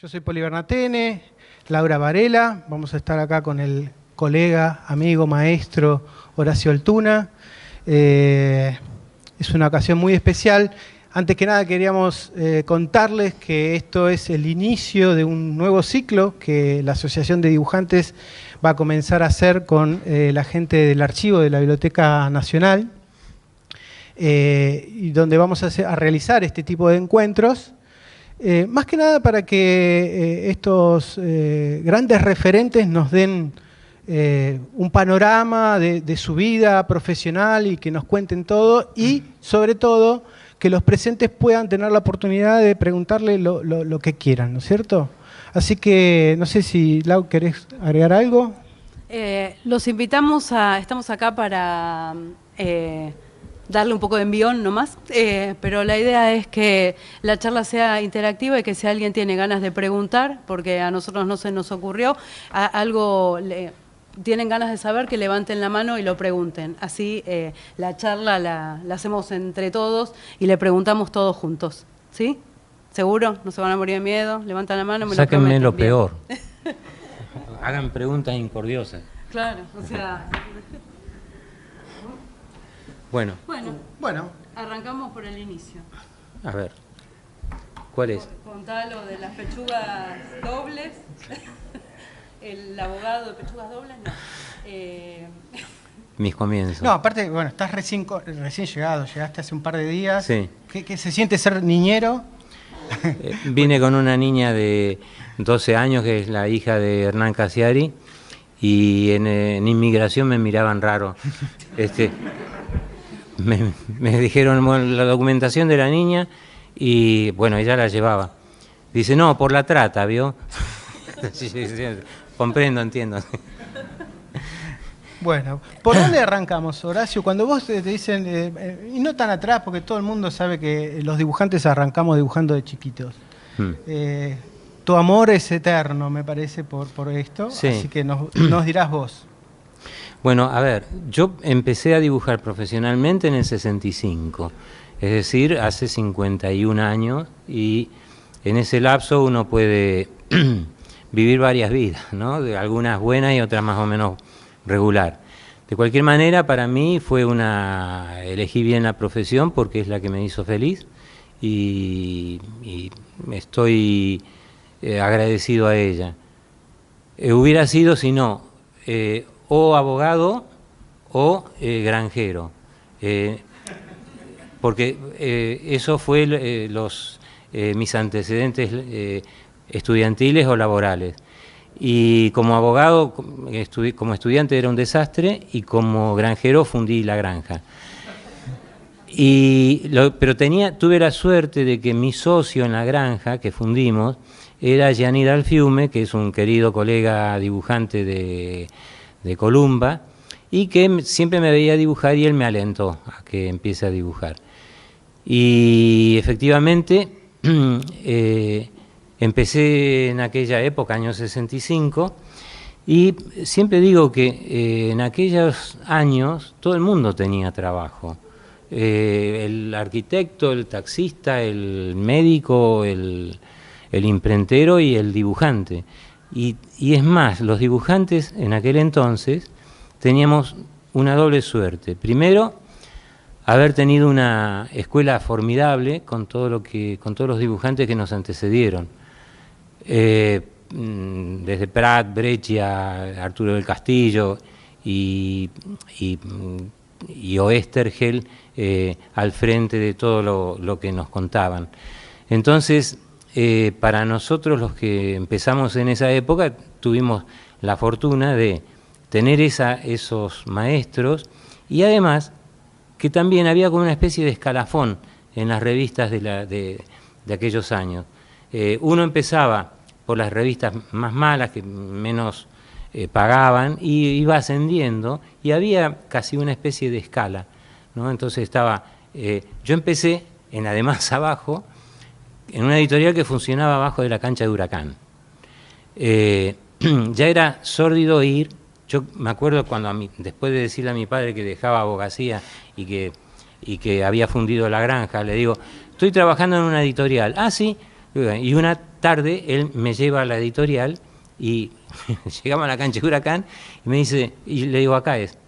Yo soy Poli Bernatene, Laura Varela, vamos a estar acá con el colega, amigo, maestro Horacio Altuna. Es una ocasión muy especial. Antes que nada queríamos contarles que esto es el inicio de un nuevo ciclo que la Asociación de Dibujantes va a comenzar a hacer con la gente del archivo de la Biblioteca Nacional, y donde vamos a realizar este tipo de encuentros. Más que nada para que estos grandes referentes nos den un panorama de su vida profesional y que nos cuenten todo, y sobre todo que los presentes puedan tener la oportunidad de preguntarle lo que quieran, ¿no es cierto? Así que no sé si, Lau, ¿querés agregar algo? Los invitamos estamos acá para darle un poco de envión nomás, pero la idea es que la charla sea interactiva y que si alguien tiene ganas de preguntar, porque a nosotros no se nos ocurrió, tienen ganas de saber, que levanten la mano y lo pregunten. Así la charla la hacemos entre todos y le preguntamos todos juntos. ¿Sí? ¿Seguro? ¿No se van a morir de miedo? Levantan la mano, me Sáquenme lo lo peor. Hagan preguntas incordiosas. Claro, o sea... Bueno, arrancamos por el inicio. a ver, ¿cuál es? Contá lo de las pechugas dobles. El abogado de pechugas dobles, no. Mis comienzos. No, aparte, bueno, estás recién llegado, llegaste hace un par de días. Sí. ¿Qué se siente ser niñero? Vine con una niña de 12 años, que es la hija de Hernán Casiari, y en inmigración me miraban raro. Me dijeron, bueno, la documentación de la niña, y bueno, ella la llevaba. Dice, no, por la trata, ¿vio? Sí, comprendo, entiendo. Bueno, ¿por dónde arrancamos, Horacio? Cuando vos te dicen, y no tan atrás, porque todo el mundo sabe que los dibujantes arrancamos dibujando de chiquitos. Tu amor es eterno, me parece, por esto, sí. Así que nos dirás vos. Bueno, a ver, yo empecé a dibujar profesionalmente en el 65, es decir, hace 51 años, y en ese lapso uno puede vivir varias vidas, ¿no? De algunas buenas y otras más o menos regular. De cualquier manera, para mí elegí bien la profesión porque es la que me hizo feliz, y estoy agradecido a ella. Hubiera sido, si no, o abogado o granjero, porque eso fue mis antecedentes estudiantiles o laborales. Y como abogado, como estudiante era un desastre, y como granjero fundí la granja. Pero tuve la suerte de que mi socio en la granja que fundimos era Gianni Dal Fiume, que es un querido colega dibujante de Columba, y que siempre me veía dibujar, y él me alentó a que empiece a dibujar. Y efectivamente empecé en aquella época, año 65, y siempre digo que en aquellos años todo el mundo tenía trabajo. El arquitecto, el taxista, el médico, el imprentero y el dibujante. Y es más, los dibujantes en aquel entonces teníamos una doble suerte. Primero, haber tenido una escuela formidable con todos los dibujantes que nos antecedieron. Desde Prat, Breccia, Arturo del Castillo y Oestergel al frente de todo lo que nos contaban. Entonces, para nosotros los que empezamos en esa época, tuvimos la fortuna de tener esos maestros, y además que también había como una especie de escalafón en las revistas de aquellos años. Uno empezaba por las revistas más malas, que menos pagaban, y iba ascendiendo, y había casi una especie de escala, ¿no? Entonces yo empecé en Además Abajo, en una editorial que funcionaba abajo de la cancha de Huracán. Ya era sórdido ir. Yo me acuerdo cuando después de decirle a mi padre que dejaba abogacía y que había fundido la granja, le digo, estoy trabajando en una editorial. Ah, sí. Y una tarde él me lleva a la editorial y llegamos a la cancha de Huracán y me dice, y le digo, acá es.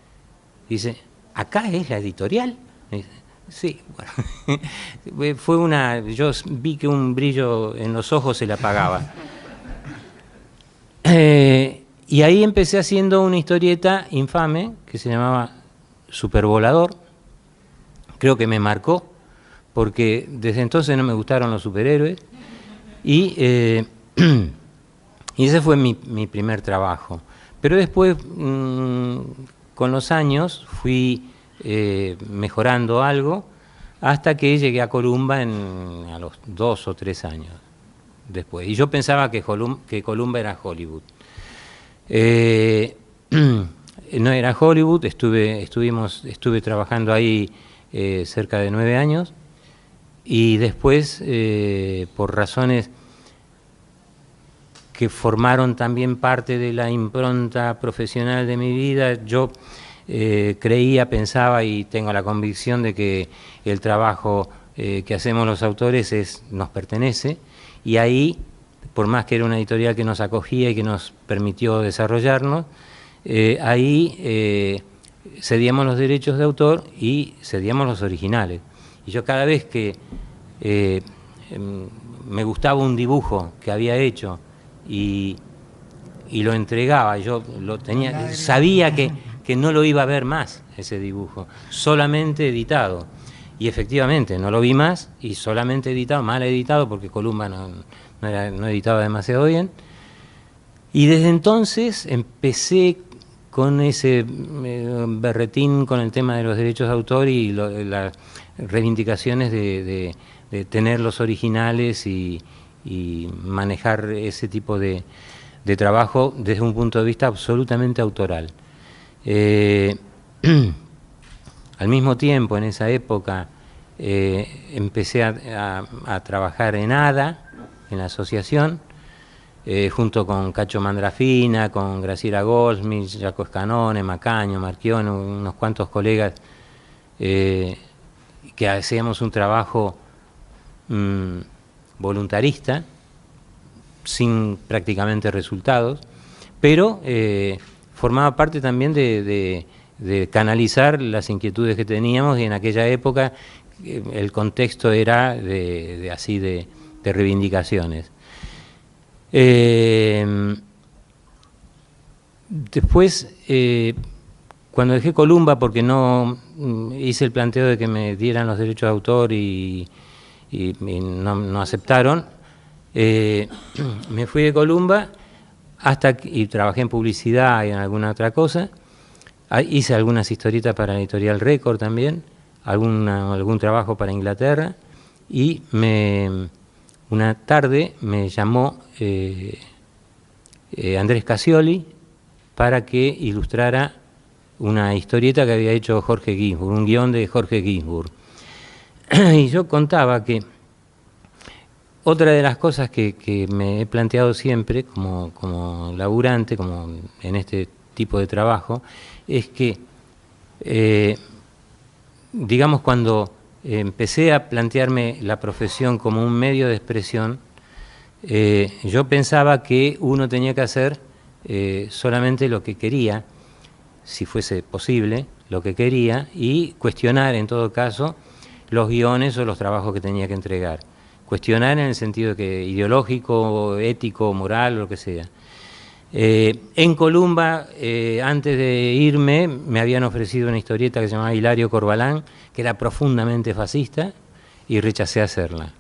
Dice, ¿acá es la editorial? Me dice, sí, bueno. Yo vi que un brillo en los ojos se le apagaba. Y ahí empecé haciendo una historieta infame que se llamaba Supervolador. Creo que me marcó, porque desde entonces no me gustaron los superhéroes. Y ese fue mi primer trabajo. Pero después, con los años, fui mejorando algo hasta que llegué a Columba a los 2 o 3 años después. Y yo pensaba que Columba era Hollywood. No era Hollywood, estuve trabajando ahí cerca de 9 años y después, por razones que formaron también parte de la impronta profesional de mi vida, yo pensaba y tengo la convicción de que el trabajo que hacemos los autores nos pertenece, y ahí, por más que era una editorial que nos acogía y que nos permitió desarrollarnos, ahí cedíamos los derechos de autor y cedíamos los originales. Y yo cada vez que me gustaba un dibujo que había hecho y lo entregaba, yo lo tenía, sabía que no lo iba a ver más ese dibujo, solamente editado. Y efectivamente, no lo vi más, y solamente editado, mal editado, porque Columba no editaba demasiado bien. Y desde entonces empecé con ese berretín con el tema de los derechos de autor y las reivindicaciones de tener los originales y manejar ese tipo de trabajo desde un punto de vista absolutamente autoral. Al mismo tiempo, en esa época, empecé a trabajar en ADA, en la asociación, junto con Cacho Mandrafina, con Graciela Goldsmith, Jaco Escanone, Macaño, Marchione, unos cuantos colegas que hacíamos un trabajo voluntarista, sin prácticamente resultados, pero formaba parte también de canalizar las inquietudes que teníamos, y en aquella época el contexto era de reivindicaciones. Después, cuando dejé Columba, porque no hice el planteo de que me dieran los derechos de autor y no aceptaron, me fui de Columba y trabajé en publicidad y en alguna otra cosa. Hice algunas historietas para la editorial Record también, algún trabajo para Inglaterra, y una tarde me llamó Andrés Casioli para que ilustrara una historieta que había hecho Jorge Ginsburg, un guión de Jorge Ginsburg. Y yo contaba que otra de las cosas que me he planteado siempre como laburante, como en este tipo de trabajo, es que, digamos, cuando empecé a plantearme la profesión como un medio de expresión, yo pensaba que uno tenía que hacer solamente lo que quería, si fuese posible, lo que quería, y cuestionar en todo caso los guiones o los trabajos que tenía que entregar. Cuestionar en el sentido que ideológico, ético, moral, lo que sea. En Columba, antes de irme, me habían ofrecido una historieta que se llamaba Hilario Corbalán, que era profundamente fascista, y rechacé hacerla.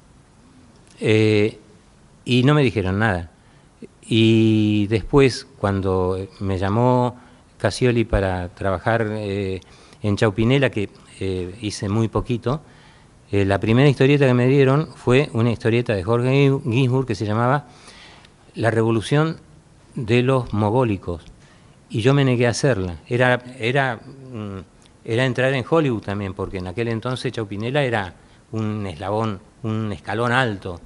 Y no me dijeron nada. Y después, cuando me llamó Casioli para trabajar en Chaupinela, que hice muy poquito, la primera historieta que me dieron fue una historieta de Jorge Ginsburg que se llamaba La Revolución de los Mogólicos, y yo me negué a hacerla. Era entrar en Hollywood también, porque en aquel entonces Chaupinela era un escalón alto,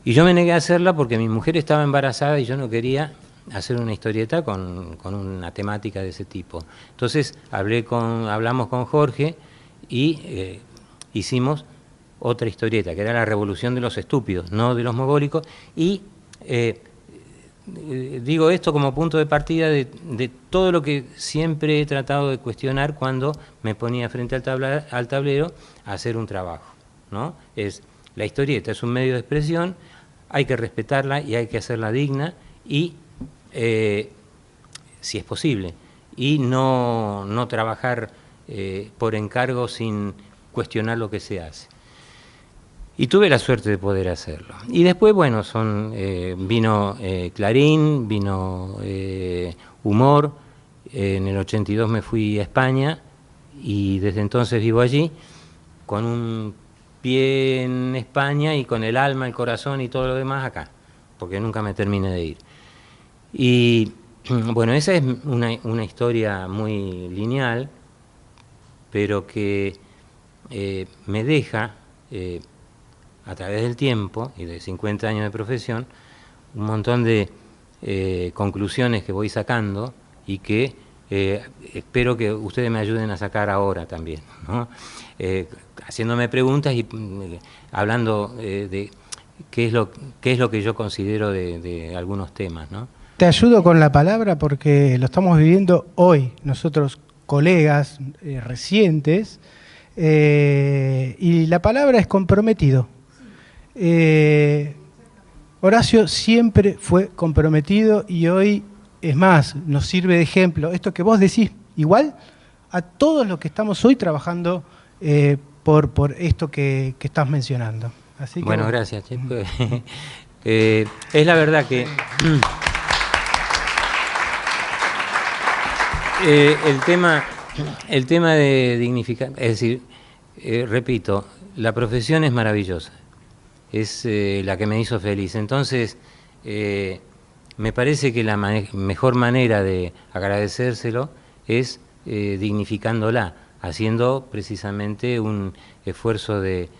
y yo me negué a hacerla porque mi mujer estaba embarazada y yo no quería hacer una historieta con una temática de ese tipo. Entonces hablamos con Jorge y hicimos otra historieta, que era La Revolución de los Estúpidos, no de los Mogólicos, y digo esto como punto de partida de todo lo que siempre he tratado de cuestionar cuando me ponía frente al tablero a hacer un trabajo, ¿no? La historieta es un medio de expresión, hay que respetarla y hay que hacerla digna y, si es posible, y no trabajar por encargo sin cuestionar lo que se hace. Y tuve la suerte de poder hacerlo. Y después, bueno, vino Clarín, vino Humor, en el 82 me fui a España y desde entonces vivo allí, con un pie en España y con el alma, el corazón y todo lo demás acá, porque nunca me terminé de ir. Y bueno, esa es una historia muy lineal, pero que me deja, a través del tiempo y de 50 años de profesión, un montón de conclusiones que voy sacando y que espero que ustedes me ayuden a sacar ahora también, ¿no? Haciéndome preguntas y hablando de qué es lo que yo considero de algunos temas, ¿no? Te ayudo con la palabra porque lo estamos viviendo hoy, nosotros colegas recientes, y la palabra es comprometido. Horacio siempre fue comprometido y hoy, es más, nos sirve de ejemplo. Esto que vos decís, igual a todos los que estamos hoy trabajando por esto que estás mencionando. Así que, bueno, gracias, Che. Es la verdad que el tema de dignificar, es decir, repito, la profesión es maravillosa. Es la que me hizo feliz. Entonces, me parece que la mejor manera de agradecérselo es dignificándola, haciendo precisamente un esfuerzo de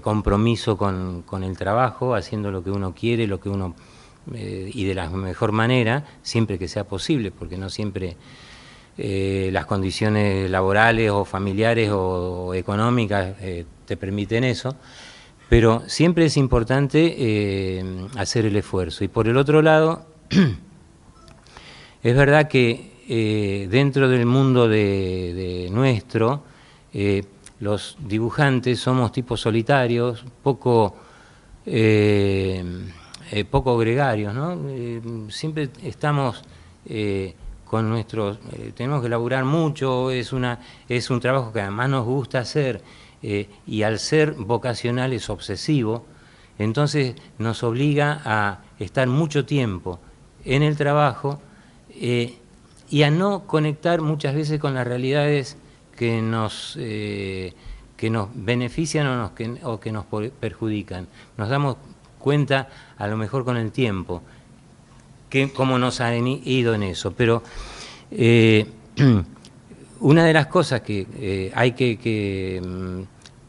compromiso con el trabajo, haciendo lo que uno quiere, lo que uno y de la mejor manera, siempre que sea posible, porque no siempre las condiciones laborales o familiares o económicas te permiten eso. Pero siempre es importante hacer el esfuerzo. Y por el otro lado, es verdad que dentro del mundo de nuestro, los dibujantes somos tipos solitarios, poco gregarios, ¿no? Siempre estamos con nuestros... tenemos que laburar mucho, es un trabajo que además nos gusta hacer, y al ser vocacional es obsesivo, entonces nos obliga a estar mucho tiempo en el trabajo y a no conectar muchas veces con las realidades que nos benefician o que nos perjudican. Nos damos cuenta a lo mejor con el tiempo cómo nos han ido en eso, pero una de las cosas que hay que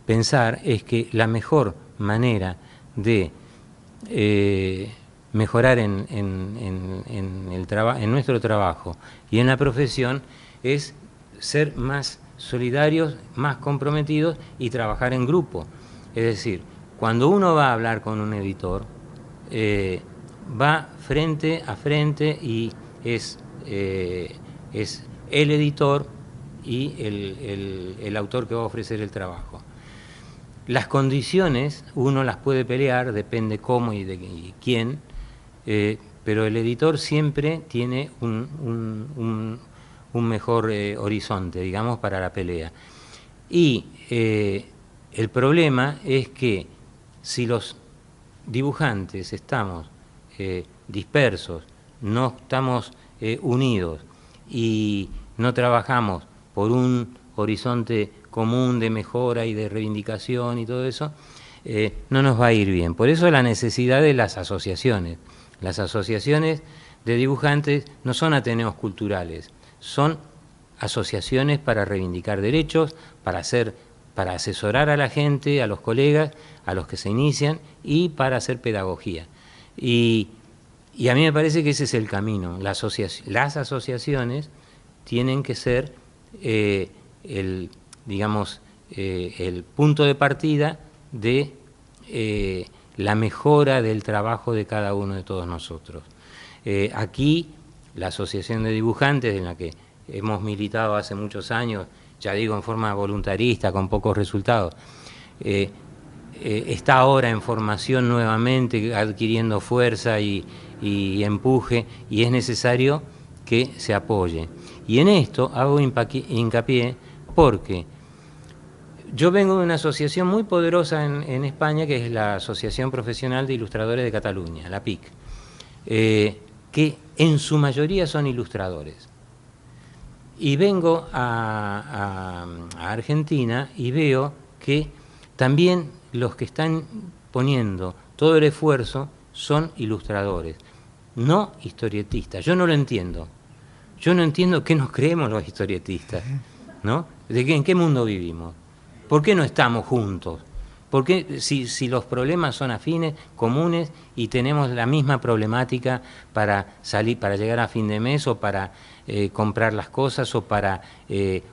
pensar es que la mejor manera de mejorar en nuestro trabajo y en la profesión es ser más solidarios, más comprometidos y trabajar en grupo. Es decir, cuando uno va a hablar con un editor, va frente a frente y es el editor y el autor que va a ofrecer el trabajo. Las condiciones uno las puede pelear, depende cómo y quién, pero el editor siempre tiene un mejor horizonte, digamos, para la pelea. Y el problema es que si los dibujantes estamos dispersos, no estamos unidos y no trabajamos por un horizonte común de mejora y de reivindicación y todo eso, no nos va a ir bien. Por eso la necesidad de las asociaciones. Las asociaciones de dibujantes no son ateneos culturales, son asociaciones para reivindicar derechos, para asesorar a la gente, a los colegas, a los que se inician y para hacer pedagogía. Y a mí me parece que ese es el camino. Las asociaciones tienen que ser el punto de partida de la mejora del trabajo de cada uno de todos nosotros. Aquí, la Asociación de Dibujantes, en la que hemos militado hace muchos años, ya digo en forma voluntarista, con pocos resultados, está ahora en formación nuevamente, adquiriendo fuerza y empuje, y es necesario que se apoye. Y en esto hago hincapié porque yo vengo de una asociación muy poderosa en España, que es la Asociación Profesional de Ilustradores de Cataluña, la PIC, que en su mayoría son ilustradores. Y vengo a Argentina y veo que también los que están poniendo todo el esfuerzo son ilustradores, no historietistas. Yo no lo entiendo. Yo no entiendo qué nos creemos los historietistas, ¿no? ¿En qué mundo vivimos? ¿Por qué no estamos juntos? ¿Por qué, si los problemas son afines, comunes, y tenemos la misma problemática para salir, para llegar a fin de mes, o para comprar las cosas, o para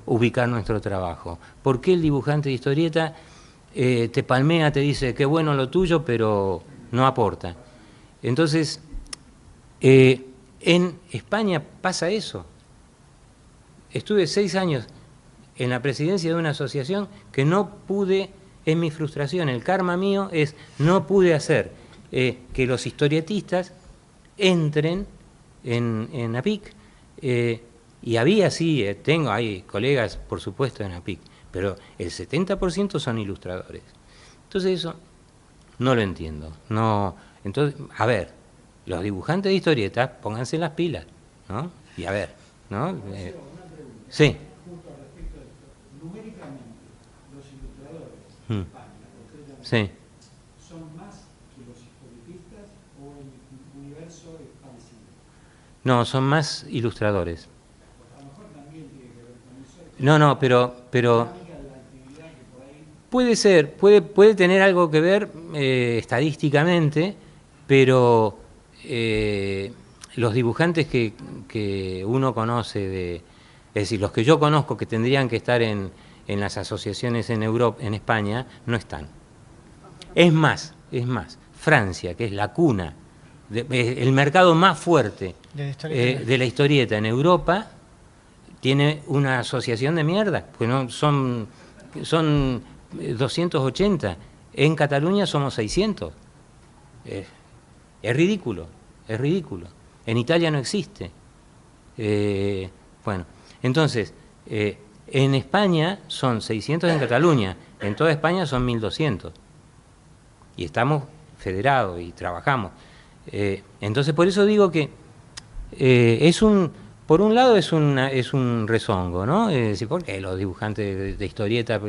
ubicar nuestro trabajo? ¿Por qué el dibujante de historieta te palmea, te dice qué bueno lo tuyo, pero no aporta? Entonces, en España pasa eso. Estuve 6 años en la presidencia de una asociación que no pude, es mi frustración, el karma mío es no pude hacer que los historietistas entren en APIC. Y había, sí, hay colegas, por supuesto, en APIC, pero el 70% son ilustradores. Entonces eso no lo entiendo. No, entonces, a ver, los dibujantes de historietas, pónganse las pilas, ¿no? Y a ver, ¿no? Sí. Numéricamente, los ilustradores de España, sí, ¿son más que los historietistas o el universo expansivo? No, son más ilustradores. A lo mejor también tiene que ver con eso. No, pero puede ser, puede tener algo que ver estadísticamente, pero los dibujantes que uno conoce, es decir, los que yo conozco que tendrían que estar en las asociaciones en Europa, en España, no están. Es más, Francia, que es la cuna, el mercado más fuerte de la historieta en Europa, tiene una asociación de mierda, porque no, son 280. En Cataluña somos 600. Es ridículo, es ridículo. En Italia no existe. Bueno, entonces, en España son 600 en Cataluña, en toda España son 1200. Y estamos federados y trabajamos. Entonces, por eso digo que por un lado es un rezongo, ¿no? Es decir, ¿por qué los dibujantes de historieta?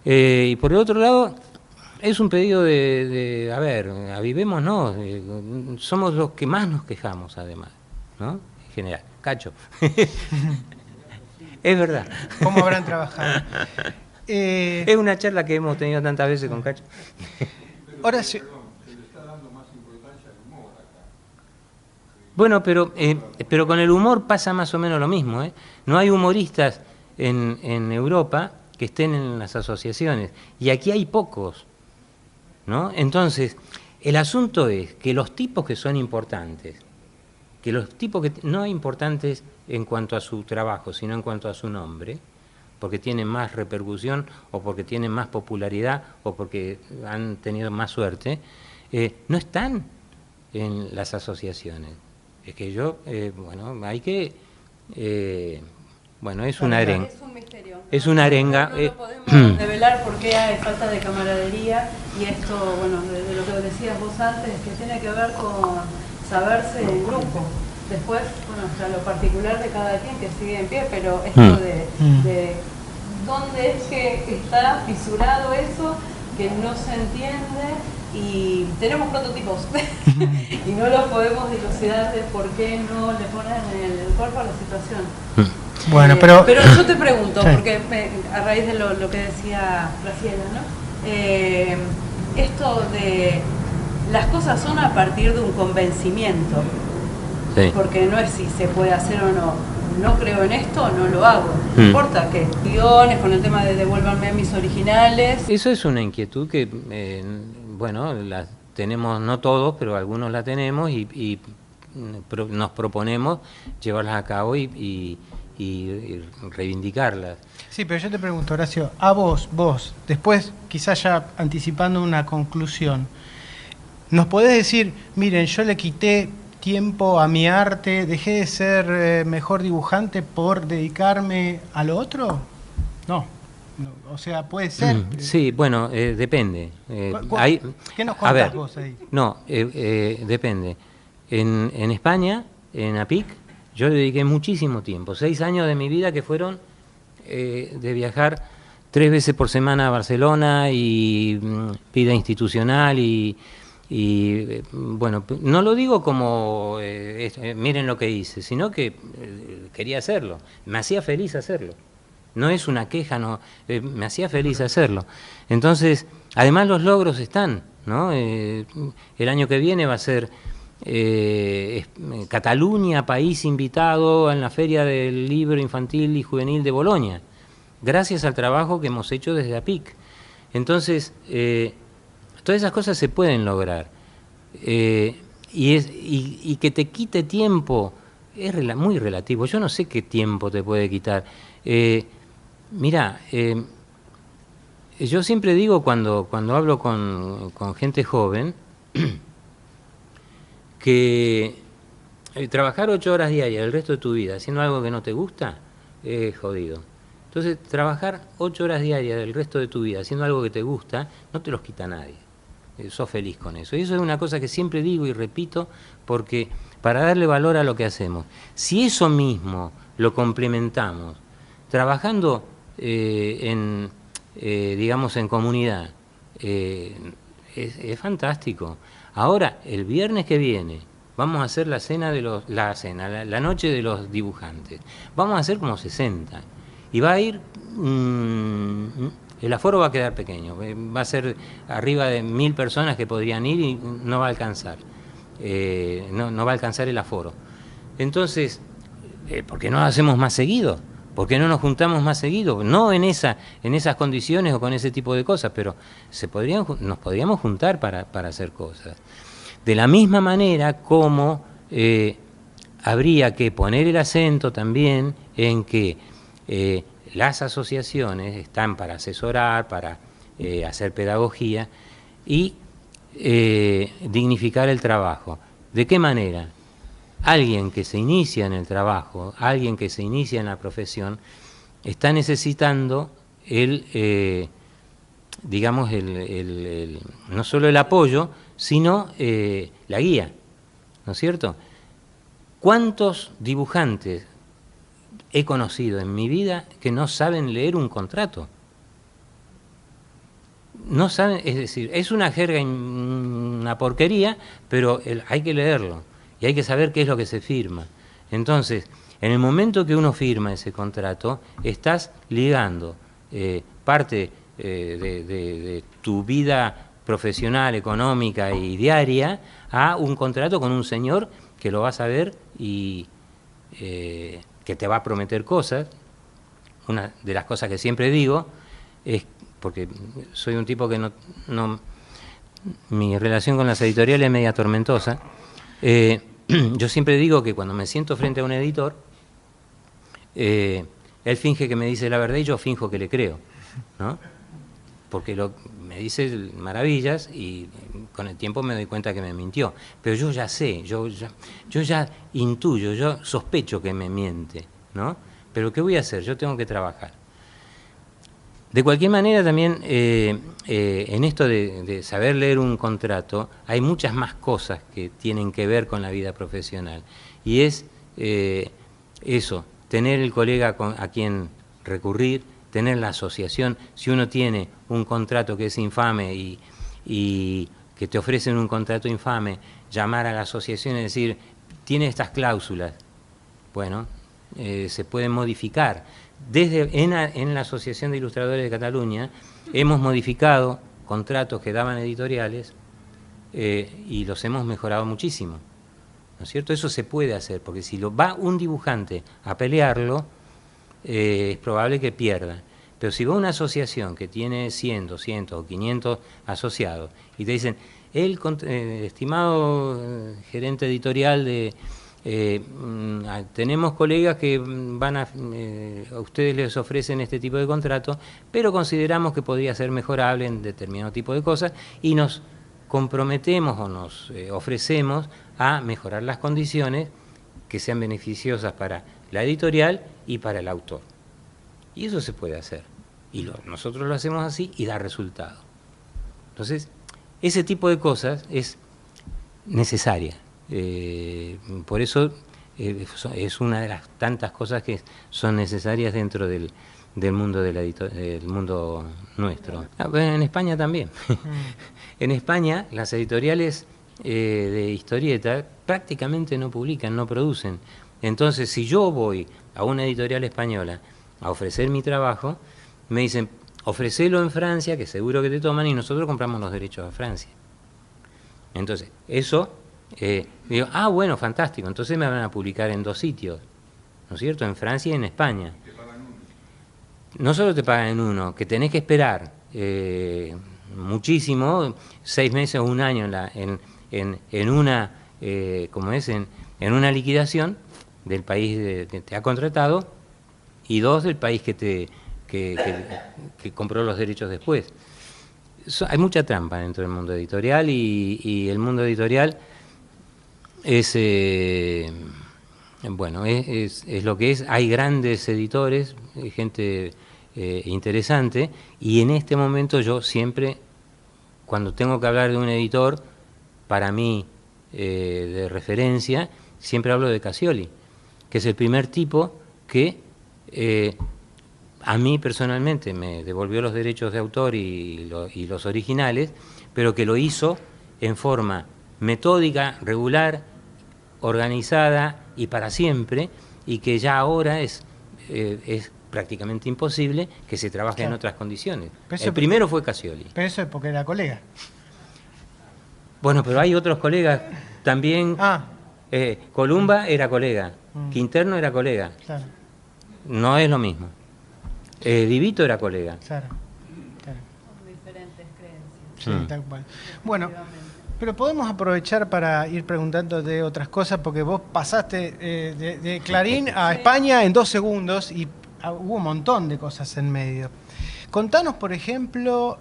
Y por el otro lado, es un pedido a ver, avivémonos, somos los que más nos quejamos, además, ¿no? En general. Cacho. Es verdad. ¿Cómo habrán trabajado? Es una charla que hemos tenido tantas veces con Cacho. Ahora sí. Bueno, pero con el humor pasa más o menos lo mismo, ¿eh? No hay humoristas en Europa que estén en las asociaciones, y aquí hay pocos, ¿no? Entonces, el asunto es que los tipos que son importantes, que los tipos que no importantes en cuanto a su trabajo, sino en cuanto a su nombre, porque tienen más repercusión, o porque tienen más popularidad, o porque han tenido más suerte, no están en las asociaciones. Es que bueno, hay que... bueno, es una arenga. Es un misterio. Es una arenga. No podemos develar por qué hay falta de camaradería, y esto, bueno, de lo que decías vos antes, que tiene que ver con saberse en grupo. Después, bueno, hasta lo particular de cada quien que sigue en pie, pero esto de dónde es que está fisurado eso, que no se entiende, y tenemos prototipos y no los podemos dilucidar de por qué no le ponen el cuerpo a la situación. Bueno, pero yo te pregunto, sí, porque a raíz de lo que decía Graciela, ¿no? Esto de las cosas son a partir de un convencimiento, Sí. porque no es si se puede hacer o no. no creo en esto, no lo hago. No importa qué. Guiones, con el tema de devuélvanme mis originales. Eso es una inquietud que, bueno, la tenemos, no todos, pero algunos la tenemos y nos proponemos llevarlas a cabo y reivindicarlas. Sí, pero yo te pregunto, Horacio, a vos, después quizás ya anticipando una conclusión, ¿nos podés decir, miren, yo le quité tiempo a mi arte, dejé de ser mejor dibujante por dedicarme a lo otro? No, o sea, puede ser. Sí, bueno, depende. ¿Qué nos contás vos ahí? No, depende. En España, en APIC, yo le dediqué muchísimo tiempo, 6 años de mi vida que fueron de viajar 3 veces por semana a Barcelona y vida institucional y bueno, no lo digo como miren lo que hice, sino que quería hacerlo, me hacía feliz hacerlo. No es una queja, no, me hacía feliz hacerlo. Entonces, además los logros están, ¿no? El año que viene va a ser Cataluña, país invitado en la Feria del Libro Infantil y Juvenil de Bolonia, gracias al trabajo que hemos hecho desde APIC. Entonces, todas esas cosas se pueden lograr. Y que te quite tiempo es muy relativo. Yo no sé qué tiempo te puede quitar. Mira, yo siempre digo cuando hablo con gente joven que trabajar 8 horas diarias el resto de tu vida haciendo algo que no te gusta es jodido. Entonces, trabajar 8 horas diarias del resto de tu vida haciendo algo que te gusta no te los quita nadie. Sos feliz con eso. Y eso es una cosa que siempre digo y repito porque para darle valor a lo que hacemos. Si eso mismo lo complementamos trabajando digamos en comunidad, es fantástico. Ahora, el viernes que viene, vamos a hacer la noche de los dibujantes. Vamos a hacer como 60. Y va a ir, el aforo va a quedar pequeño. Va a ser arriba de 1000 personas que podrían ir y no va a alcanzar. No va a alcanzar el aforo. Entonces, ¿por qué no lo hacemos más seguido? ¿Por qué no nos juntamos más seguido? No en esas condiciones o con ese tipo de cosas, pero nos podríamos juntar para hacer cosas. De la misma manera como habría que poner el acento también en que las asociaciones están para asesorar, para hacer pedagogía y dignificar el trabajo. ¿De qué manera? Alguien que se inicia en el trabajo, alguien que se inicia en la profesión, está necesitando digamos, no solo el apoyo, sino la guía, ¿no es cierto? ¿Cuántos dibujantes he conocido en mi vida que no saben leer un contrato? No saben, es decir, es una jerga, una porquería, pero hay que leerlo. Y hay que saber qué es lo que se firma. Entonces, en el momento que uno firma ese contrato, estás ligando parte de tu vida profesional, económica y diaria a un contrato con un señor que lo va a saber y que te va a prometer cosas. Una de las cosas que siempre digo es, porque soy un tipo que no mi relación con las editoriales es media tormentosa. Yo siempre digo que cuando me siento frente a un editor, él finge que me dice la verdad y yo finjo que le creo, ¿no? Porque me dice maravillas y con el tiempo me doy cuenta que me mintió. Pero yo ya sé, yo ya intuyo, yo sospecho que me miente, ¿no? Pero ¿qué voy a hacer? Yo tengo que trabajar. De cualquier manera, también en esto de saber leer un contrato, hay muchas más cosas que tienen que ver con la vida profesional. Y es eso, tener el colega a quien recurrir, tener la asociación. Si uno tiene un contrato que es infame y que te ofrecen un contrato infame, llamar a la asociación y decir, tiene estas cláusulas. Bueno, se pueden modificar. En la Asociación de Ilustradores de Cataluña hemos modificado contratos que daban editoriales y los hemos mejorado muchísimo. ¿no es cierto? Eso se puede hacer, porque si lo va un dibujante a pelearlo, es probable que pierda. Pero si va una asociación que tiene 100, 200 o 500 asociados y te dicen, el estimado gerente editorial de... tenemos colegas que a ustedes les ofrecen este tipo de contrato, pero consideramos que podría ser mejorable en determinado tipo de cosas y nos comprometemos o nos ofrecemos a mejorar las condiciones que sean beneficiosas para la editorial y para el autor. Y eso se puede hacer. Y nosotros lo hacemos así y da resultado. Entonces, ese tipo de cosas es necesaria. Por eso es una de las tantas cosas que son necesarias dentro del mundo del mundo nuestro. En España también. En España las editoriales de historieta prácticamente no publican, no producen. Entonces, si yo voy a una editorial española a ofrecer mi trabajo, me dicen, ofrecelo en Francia, que seguro que te toman, y nosotros compramos los derechos a Francia. Entonces, eso, digo, bueno, fantástico, entonces me van a publicar en 2 sitios, ¿no es cierto?, en Francia y en España. No solo te pagan en uno, que tenés que esperar muchísimo, 6 meses o un año en una, en una liquidación del país que te ha contratado, y 2 del país que compró los derechos después. Hay mucha trampa dentro del mundo editorial y el mundo editorial es, bueno, es lo que es. Hay grandes editores, gente interesante, y en este momento yo siempre, cuando tengo que hablar de un editor, para mí de referencia, siempre hablo de Cassioli, que es el primer tipo que a mí personalmente me devolvió los derechos de autor y los originales, pero que lo hizo en forma metódica, regular, organizada y para siempre, y que ya ahora es prácticamente imposible que se trabaje en otras condiciones. El primero fue Cassioli. Pero eso es porque era colega. Bueno, pero hay otros colegas también. Columba era colega, Quinterno era colega. Claro. No es lo mismo. Divito era colega. Claro. Con diferentes creencias. Sí, tal cual. Bueno, pero podemos aprovechar para ir preguntando de otras cosas, porque vos pasaste de Clarín a España en 2 segundos y hubo un montón de cosas en medio. Contanos, por ejemplo,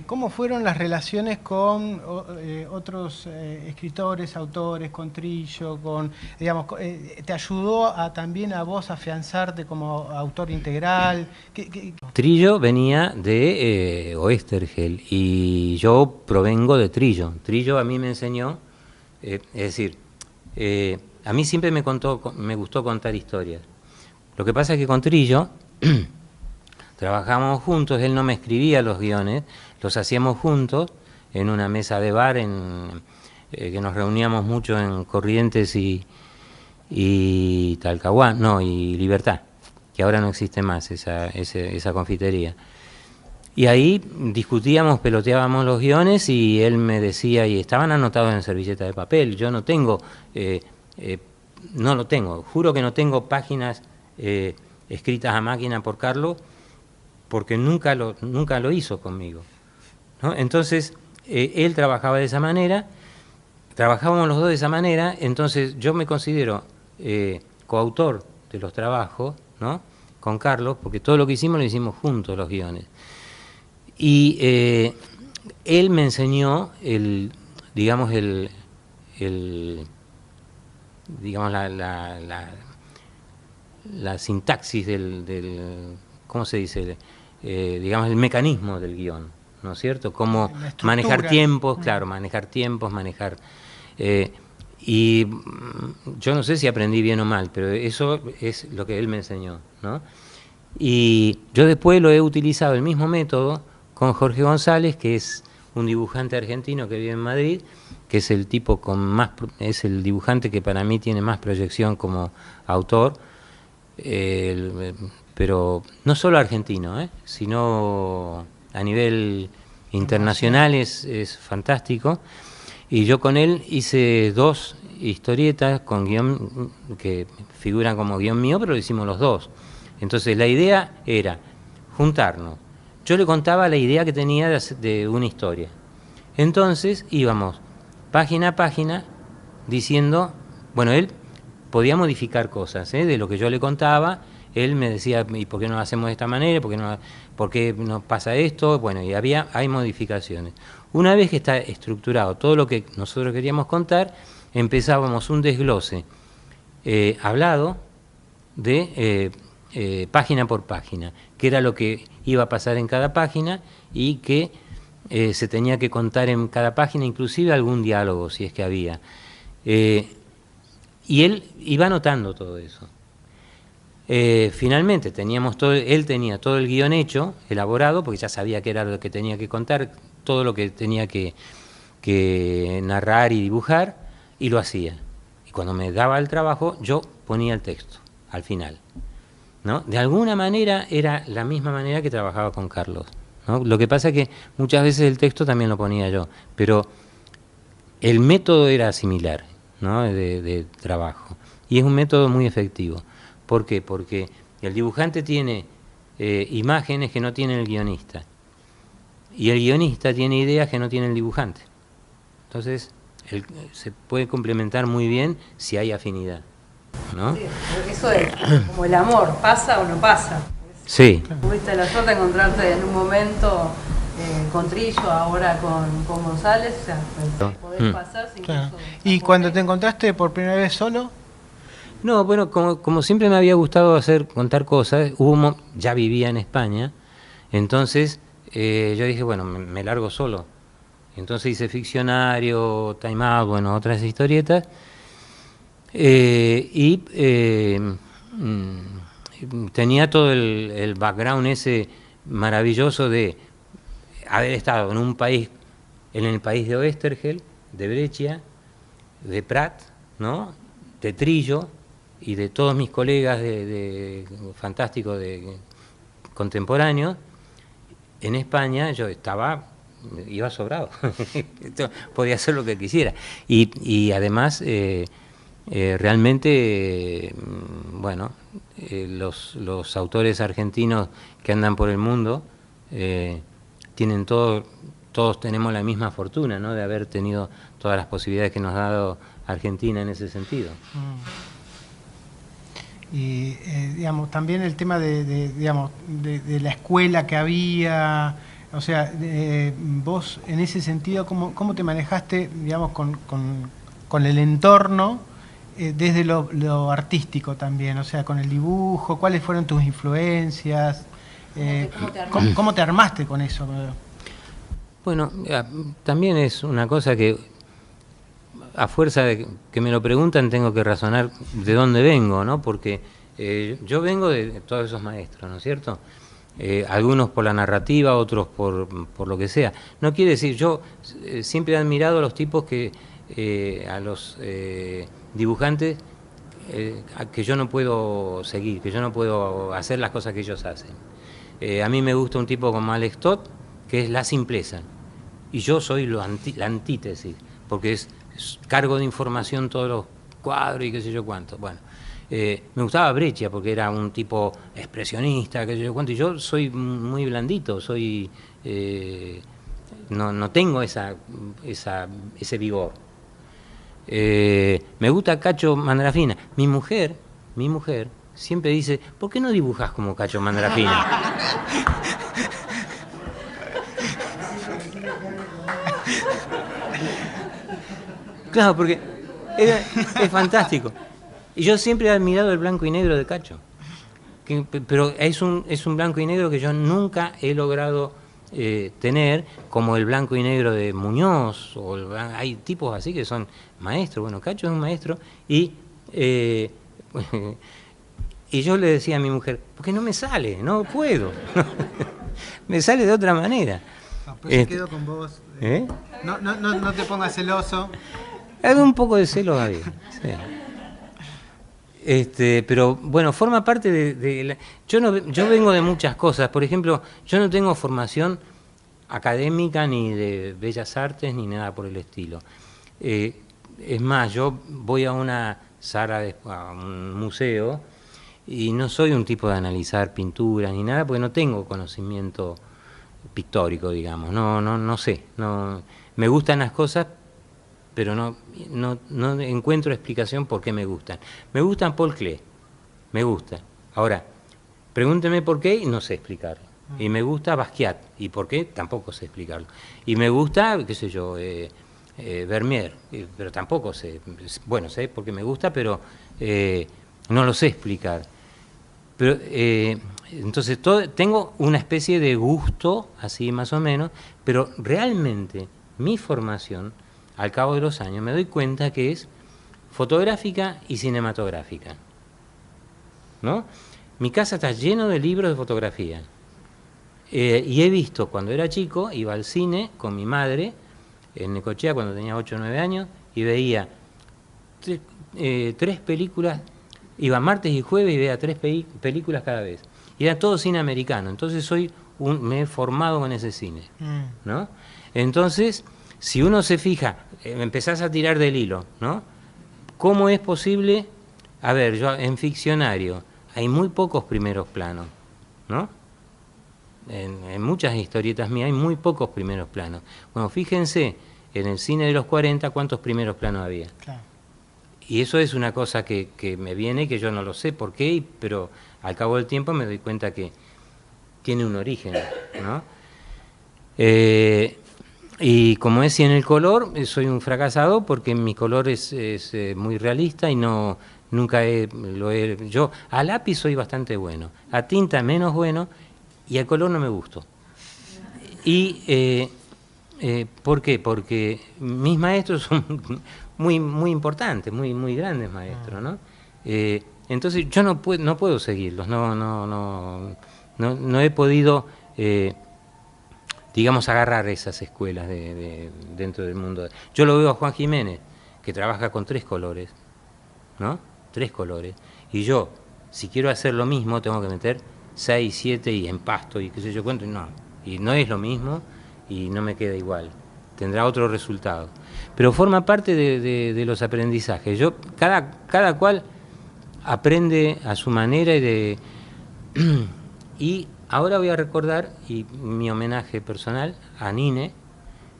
cómo fueron las relaciones con otros escritores, autores, con Trillo, digamos, ¿te ayudó también a vos a afianzarte como autor integral? Trillo venía de Oesterheld y yo provengo de Trillo. Trillo a mí me enseñó, es decir, a mí siempre me gustó contar historias. Lo que pasa es que con Trillo trabajamos juntos, él no me escribía los guiones, los hacíamos juntos en una mesa de bar que nos reuníamos mucho en Corrientes y Talcahuano, no, y Libertad, que ahora no existe más esa confitería. Y ahí discutíamos, peloteábamos los guiones y él me decía, y estaban anotados en servilleta de papel, yo no tengo, no lo tengo, juro que no tengo páginas escritas a máquina por Carlos, porque nunca lo hizo conmigo, ¿no? Entonces, él trabajaba de esa manera, trabajábamos los dos de esa manera, entonces yo me considero coautor de los trabajos, ¿no?, con Carlos, porque todo lo que hicimos lo hicimos juntos, los guiones. Y él me enseñó digamos, la sintaxis del ¿cómo se dice? Digamos, el mecanismo del guión, ¿no es cierto? Cómo manejar tiempos, claro, manejar tiempos, y yo no sé si aprendí bien o mal, pero eso es lo que él me enseñó, ¿no? Y yo después lo he utilizado, el mismo método, con Jorge González, que es un dibujante argentino que vive en Madrid, que es el tipo es el dibujante que para mí tiene más proyección como autor, pero no solo argentino, sino a nivel internacional es fantástico. Y yo con él hice 2 historietas con guión que figuran como guión mío, pero lo hicimos los dos. Entonces la idea era juntarnos. Yo le contaba la idea que tenía de una historia. Entonces íbamos página a página diciendo, bueno, él podía modificar cosas, de lo que yo le contaba. Él me decía, ¿y por qué no lo hacemos de esta manera? ¿Por qué no pasa esto? Bueno, y hay modificaciones. Una vez que está estructurado todo lo que nosotros queríamos contar, empezábamos un desglose hablado de página por página, que era lo que iba a pasar en cada página y que se tenía que contar en cada página, inclusive algún diálogo, si es que había. Y él iba anotando todo eso. Finalmente él tenía todo el guión hecho, elaborado, porque ya sabía qué era lo que tenía que contar, todo lo que tenía que narrar y dibujar, y lo hacía. Y cuando me daba el trabajo, yo ponía el texto al final, ¿no? De alguna manera era la misma manera que trabajaba con Carlos, ¿no? Lo que pasa es que muchas veces el texto también lo ponía yo, pero el método era similar, ¿no? de trabajo. Y es un método muy efectivo. ¿Por qué? Porque el dibujante tiene imágenes que no tiene el guionista. Y el guionista tiene ideas que no tiene el dibujante. Entonces, se puede complementar muy bien si hay afinidad, ¿no? Sí, eso es como el amor, ¿pasa o no pasa? Sí. Tuviste la suerte de encontrarte en un momento con Trillo, ahora con González, o sea, podés pasar sin claro. que eso... ¿Y cuando te encontraste por primera vez solo? No, bueno, como siempre me había gustado contar cosas, ya vivía en España, entonces yo dije, bueno, me largo solo. Entonces hice Ficcionario, Time Out, bueno, otras historietas, y tenía todo el background ese maravilloso de haber estado en el país de Oesterheld, de Breccia, de Prat, ¿no? De Trillo, y de todos mis colegas fantásticos contemporáneos. En España yo iba sobrado, podía hacer lo que quisiera. Y además, realmente, bueno, los autores argentinos que andan por el mundo tienen todos tenemos la misma fortuna, ¿no? De haber tenido todas las posibilidades que nos ha dado Argentina en ese sentido. Y digamos, también el tema de la escuela que había, o sea, vos en ese sentido, ¿cómo te manejaste, digamos, con el entorno desde lo artístico también? O sea, con el dibujo, ¿cuáles fueron tus influencias? ¿Cómo te armaste con eso? Bueno, también es una cosa que a fuerza de que me lo preguntan tengo que razonar de dónde vengo, ¿no? Porque yo vengo de todos esos maestros, ¿no es cierto? Algunos por la narrativa, otros por lo que sea. No quiere decir, yo siempre he admirado a los tipos a los dibujantes que yo no puedo seguir, que yo no puedo hacer las cosas que ellos hacen. A mí me gusta un tipo como Alex Todd, que es la simpleza, y yo soy la antítesis, porque es cargo de información todos los cuadros y qué sé yo cuánto. Bueno, me gustaba Breccia porque era un tipo expresionista, qué sé yo cuánto, y yo soy muy blandito, no tengo ese vigor. Me gusta Cacho Mandrafina. Mi mujer siempre dice, ¿por qué no dibujas como Cacho Mandrafina? Claro, porque es fantástico. Y yo siempre he admirado el blanco y negro de Cacho. Pero es un blanco y negro que yo nunca he logrado tener, como el blanco y negro de Muñoz. Hay tipos así que son maestros. Bueno, Cacho es un maestro. Y yo le decía a mi mujer, porque no me sale, no puedo. Me sale de otra manera. No, pero se quedó con vos. No te pongas celoso. Hay un poco de celo ahí. Sí. Pero bueno, forma parte de yo vengo de muchas cosas. Por ejemplo, yo no tengo formación académica ni de bellas artes ni nada por el estilo. es más, yo voy a una sala, a un museo, y no soy un tipo de analizar pinturas ni nada, porque no tengo conocimiento pictórico, digamos, no sé, me gustan las cosas, pero no encuentro explicación por qué me gustan. Me gustan Paul Klee, me gusta. Ahora, pregúnteme por qué y no sé explicarlo. Y me gusta Basquiat, y por qué tampoco sé explicarlo. Y me gusta, qué sé yo, Vermeer, pero tampoco sé, bueno, sé porque me gusta, pero no lo sé explicar. Pero, entonces tengo una especie de gusto, así más o menos, pero realmente mi formación, al cabo de los años, me doy cuenta que es fotográfica y cinematográfica, ¿no? Mi casa está lleno de libros de fotografía. Y he visto, cuando era chico, iba al cine con mi madre, en Necochea, cuando tenía 8 o 9 años, y veía tres películas. Iba martes y jueves y veía 3 películas cada vez. Y era todo cine americano. Entonces me he formado con ese cine, ¿no? Entonces, si uno se fija, empezás a tirar del hilo, ¿no? ¿Cómo es posible? A ver, yo en ficcionario hay muy pocos primeros planos, ¿no? En muchas historietas mías hay muy pocos primeros planos. Bueno, fíjense, en el cine de los 40, ¿cuántos primeros planos había? Claro. Y eso es una cosa que me viene, que yo no lo sé por qué, pero al cabo del tiempo me doy cuenta que tiene un origen, ¿no? Y como es en el color, soy un fracasado porque mi color es muy realista y nunca yo a lápiz soy bastante bueno, a tinta menos bueno y al color no me gustó. Y ¿por qué? Porque mis maestros son muy importantes, muy grandes maestros, ¿no? Entonces yo no puedo seguirlos, no he podido, digamos, agarrar esas escuelas dentro del mundo. Yo lo veo a Juan Jiménez, que trabaja con 3 colores, ¿no? 3 colores. Y yo, si quiero hacer lo mismo, tengo que meter 6, 7 y empasto y qué sé yo cuánto, y no es lo mismo y no me queda igual. Tendrá otro resultado. Pero forma parte de los aprendizajes. Cada cual aprende a su manera y ahora voy a recordar mi homenaje personal a Nine,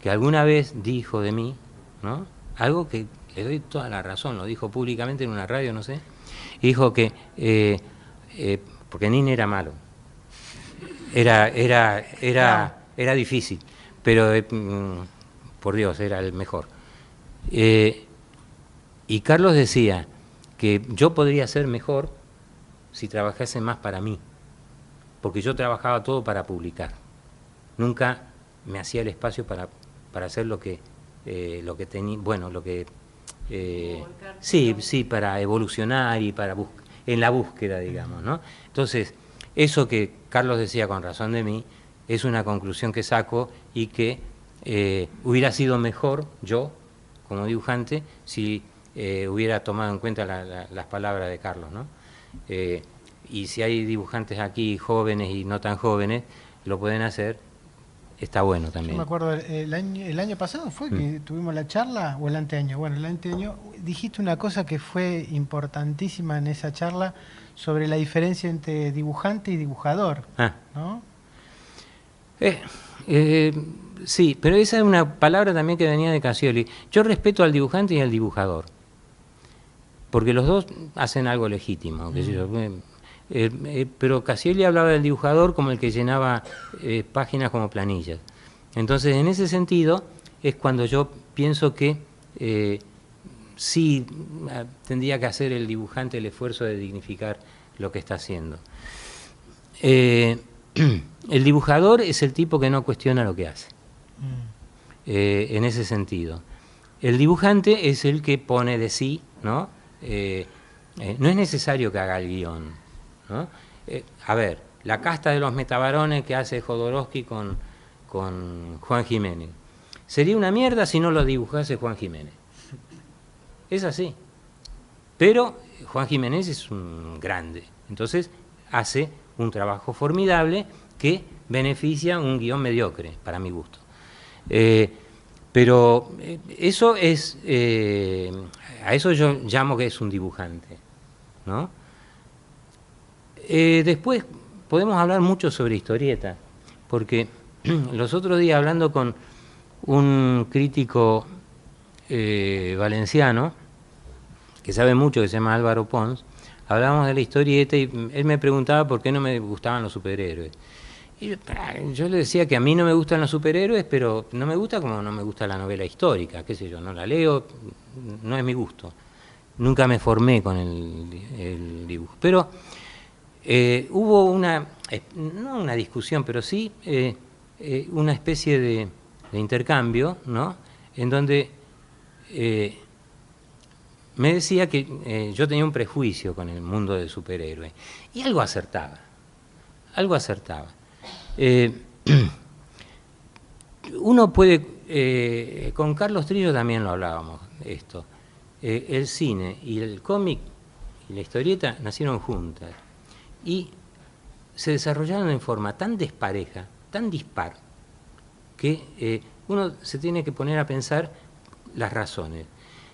que alguna vez dijo de mí, ¿no? Algo que le doy toda la razón, lo dijo públicamente en una radio, no sé, y dijo que porque Nine era malo, era difícil, pero por Dios, era el mejor. Y Carlos decía que yo podría ser mejor si trabajase más para mí, porque yo trabajaba todo para publicar. Nunca me hacía el espacio para hacer lo que tenía, bueno, sí, para evolucionar y en la búsqueda, digamos, ¿no? Entonces, eso que Carlos decía con razón de mí, es una conclusión que saco y que hubiera sido mejor yo, como dibujante, si hubiera tomado en cuenta las palabras de Carlos, ¿no? Y si hay dibujantes aquí jóvenes y no tan jóvenes, lo pueden hacer, está bueno también. Yo me acuerdo, el año pasado fue que tuvimos la charla, o el anteaño, bueno, el anteaño, dijiste una cosa que fue importantísima en esa charla sobre la diferencia entre dibujante y dibujador, ¿no? Sí, pero esa es una palabra también que venía de Cassioli. Yo respeto al dibujante y al dibujador, porque los dos hacen algo legítimo, pero Cassioli hablaba del dibujador como el que llenaba páginas como planillas. Entonces, en ese sentido, es cuando yo pienso que sí tendría que hacer el dibujante el esfuerzo de dignificar lo que está haciendo. El dibujador es el tipo que no cuestiona lo que hace, en ese sentido. El dibujante es el que pone de sí, ¿no? No es necesario que haga el guión, ¿no? A ver, la casta de los metabarones que hace Jodorowsky con Juan Jiménez. Sería una mierda si no lo dibujase Juan Jiménez. Es así. Pero Juan Jiménez es un grande. Entonces hace un trabajo formidable que beneficia un guión mediocre, para mi gusto. Pero eso es, a eso yo llamo que es un dibujante, ¿no? Después podemos hablar mucho sobre historieta, porque los otros días hablando con un crítico valenciano, que sabe mucho, que se llama Álvaro Pons, hablábamos de la historieta y él me preguntaba por qué no me gustaban los superhéroes. Y yo le decía que a mí no me gustan los superhéroes, pero no me gusta como no me gusta la novela histórica, qué sé yo, no la leo, no es mi gusto. Nunca me formé con el dibujo. Pero hubo una, no una discusión, pero sí una especie de intercambio, ¿no? En donde me decía que yo tenía un prejuicio con el mundo del superhéroe. Y algo acertaba, algo acertaba. Uno puede, con Carlos Trillo también lo hablábamos, esto. El cine y el cómic y la historieta nacieron juntas y se desarrollaron en forma tan despareja, tan dispar, que uno se tiene que poner a pensar las razones.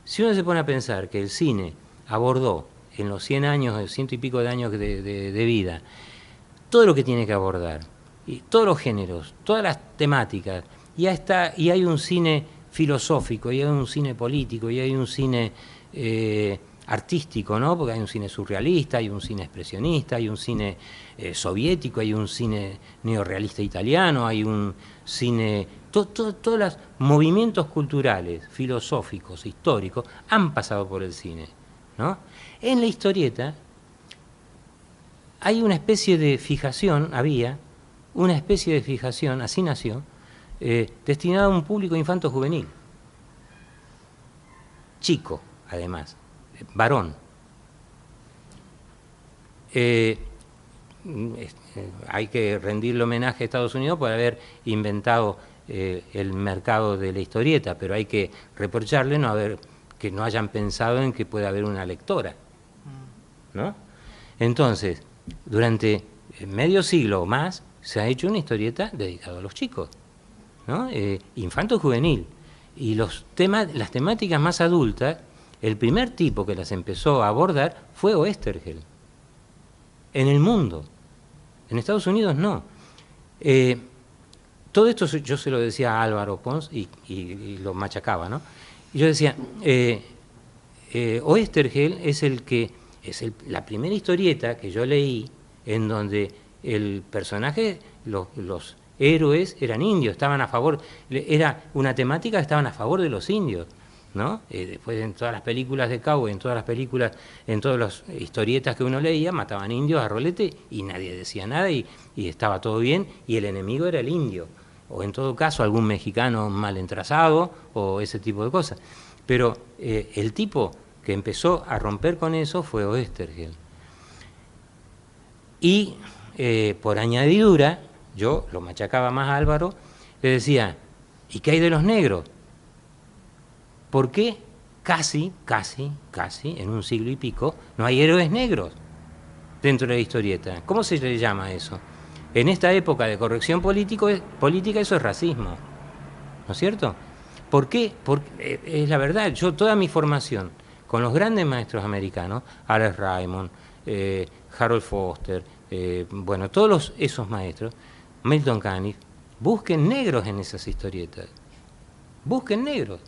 Si uno se pone a pensar que el cine abordó en los 100 años, 100 y pico de años de vida, todo lo que tiene que abordar, y todos los géneros, todas las temáticas, y hay un cine filosófico, y hay un cine político, y hay un cine artístico, ¿no? Porque hay un cine surrealista, hay un cine expresionista, hay un cine soviético, hay un cine neorrealista italiano, hay un cine... Todos los movimientos culturales, filosóficos, históricos, han pasado por el cine, ¿no? En la historieta hay una especie de fijación, había una especie de fijación, así nació, destinada a un público infanto-juvenil. Chico, además, varón. Hay que rendirle homenaje a Estados Unidos por haber inventado el mercado de la historieta, pero hay que reprocharle que no hayan pensado en que puede haber una lectora, ¿no? Entonces, durante medio siglo o más se ha hecho una historieta dedicada a los chicos, ¿no? Infanto-juvenil. Y las temáticas más adultas, el primer tipo que las empezó a abordar fue Oesterheld. En el mundo. En Estados Unidos no. Todo esto yo se lo decía a Álvaro Pons y lo machacaba, ¿no? Y yo decía, Oesterheld es la primera historieta que yo leí en donde el personaje, los héroes eran indios, estaban a favor, era una temática que estaban a favor de los indios, ¿no? Después en todas las películas de cowboy, en todas las historietas que uno leía, mataban indios a rolete y nadie decía nada y estaba todo bien y el enemigo era el indio, o en todo caso algún mexicano mal entrazado o ese tipo de cosas. Pero el tipo que empezó a romper con eso fue Oesterheld. Y por añadidura, yo lo machacaba más a Álvaro, le decía, ¿y qué hay de los negros? ¿Por qué casi, en un siglo y pico, no hay héroes negros dentro de la historieta? ¿Cómo se le llama eso? En esta época de corrección política eso es racismo, ¿no es cierto? ¿Por qué? Porque es la verdad, yo toda mi formación con los grandes maestros americanos, Alex Raymond, Harold Foster, bueno, todos esos maestros, Milton Caniff, busquen negros en esas historietas, busquen negros.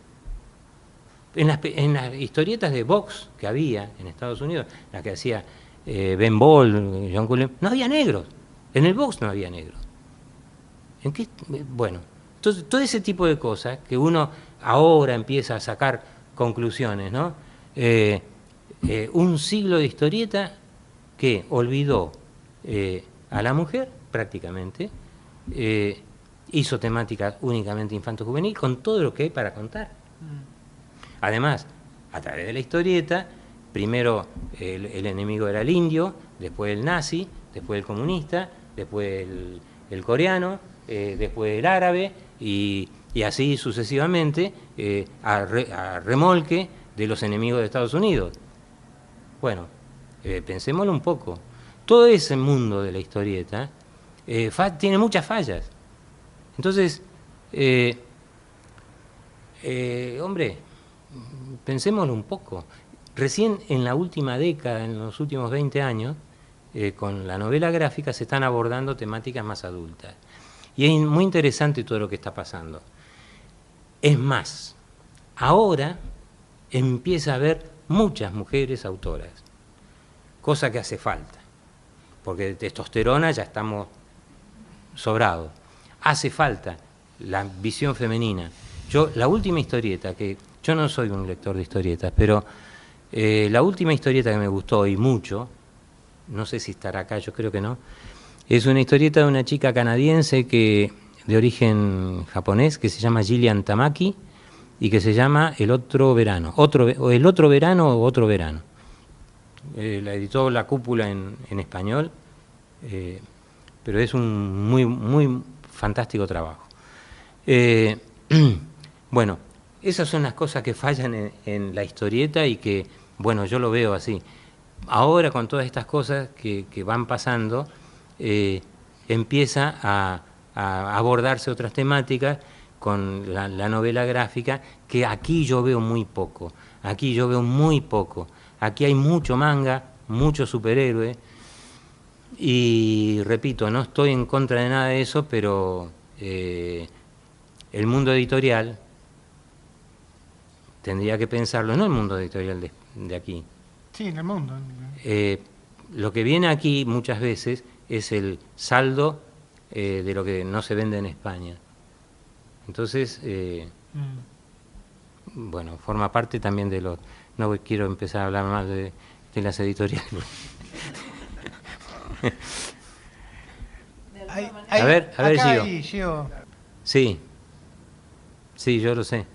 En las historietas de box que había en Estados Unidos, las que hacía Ben Ball, John Cullen, no había negros. En el box no había negros. ¿En qué? Bueno, entonces todo ese tipo de cosas que uno ahora empieza a sacar conclusiones, ¿no? Un siglo de historieta que olvidó a la mujer prácticamente, hizo temática únicamente infanto-juvenil con todo lo que hay para contar. Además, a través de la historieta, primero el enemigo era el indio, después el nazi, después el comunista, después el coreano, después el árabe y así sucesivamente a remolque de los enemigos de Estados Unidos. Bueno, pensémoslo un poco. Todo ese mundo de la historieta tiene muchas fallas. Entonces, Hombre, pensémoslo un poco. Recién en la última década, en los últimos 20 años, con la novela gráfica se están abordando temáticas más adultas. Y es muy interesante todo lo que está pasando. Es más, ahora empieza a haber muchas mujeres autoras, cosa que hace falta, porque de testosterona ya estamos sobrados. Hace falta la visión femenina. La última historieta, que yo no soy un lector de historietas, pero la última historieta que me gustó y mucho, no sé si estará acá, yo creo que no, es una historieta de una chica canadiense de origen japonés que se llama Gillian Tamaki y que se llama El Otro Verano, El Otro Verano o Otro Verano. La editó La Cúpula en español, pero es un muy fantástico trabajo. Bueno, esas son las cosas que fallan en la historieta y que, bueno, yo lo veo así. Ahora con todas estas cosas que van pasando, empieza a abordarse otras temáticas con la novela gráfica, que aquí yo veo muy poco. Aquí yo veo muy poco. Aquí hay mucho manga, mucho superhéroe. Y repito, no estoy en contra de nada de eso, pero el mundo editorial tendría que pensarlo, no el mundo editorial de aquí. Sí, en el mundo. Lo que viene aquí muchas veces es el saldo de lo que no se vende en España. Entonces, bueno, forma parte también de los... No quiero empezar a hablar más de las editoriales. A ver, sigo. Sí, yo lo sé.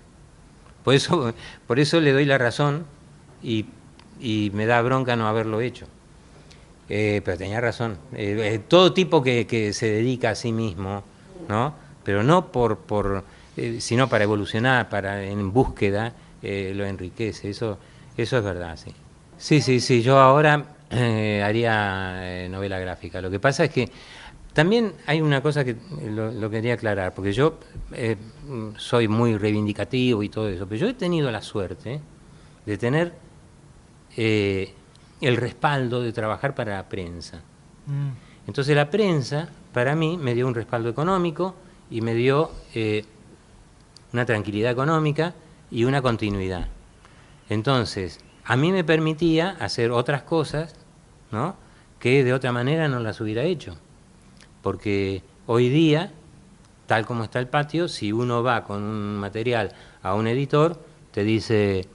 Por eso le doy la razón y me da bronca no haberlo hecho. Pero tenía razón. Todo tipo que se dedica a sí mismo, ¿no? Pero no sino para evolucionar, en búsqueda, lo enriquece. Eso es verdad, sí. Sí. Yo ahora haría novela gráfica. Lo que pasa es que también hay una cosa que lo quería aclarar, porque yo soy muy reivindicativo y todo eso, pero yo he tenido la suerte de tener el respaldo de trabajar para la prensa. Entonces la prensa, para mí, me dio un respaldo económico y me dio una tranquilidad económica y una continuidad. Entonces, a mí me permitía hacer otras cosas, ¿no?, que de otra manera no las hubiera hecho. Porque hoy día, tal como está el patio, si uno va con un material a un editor, te dice,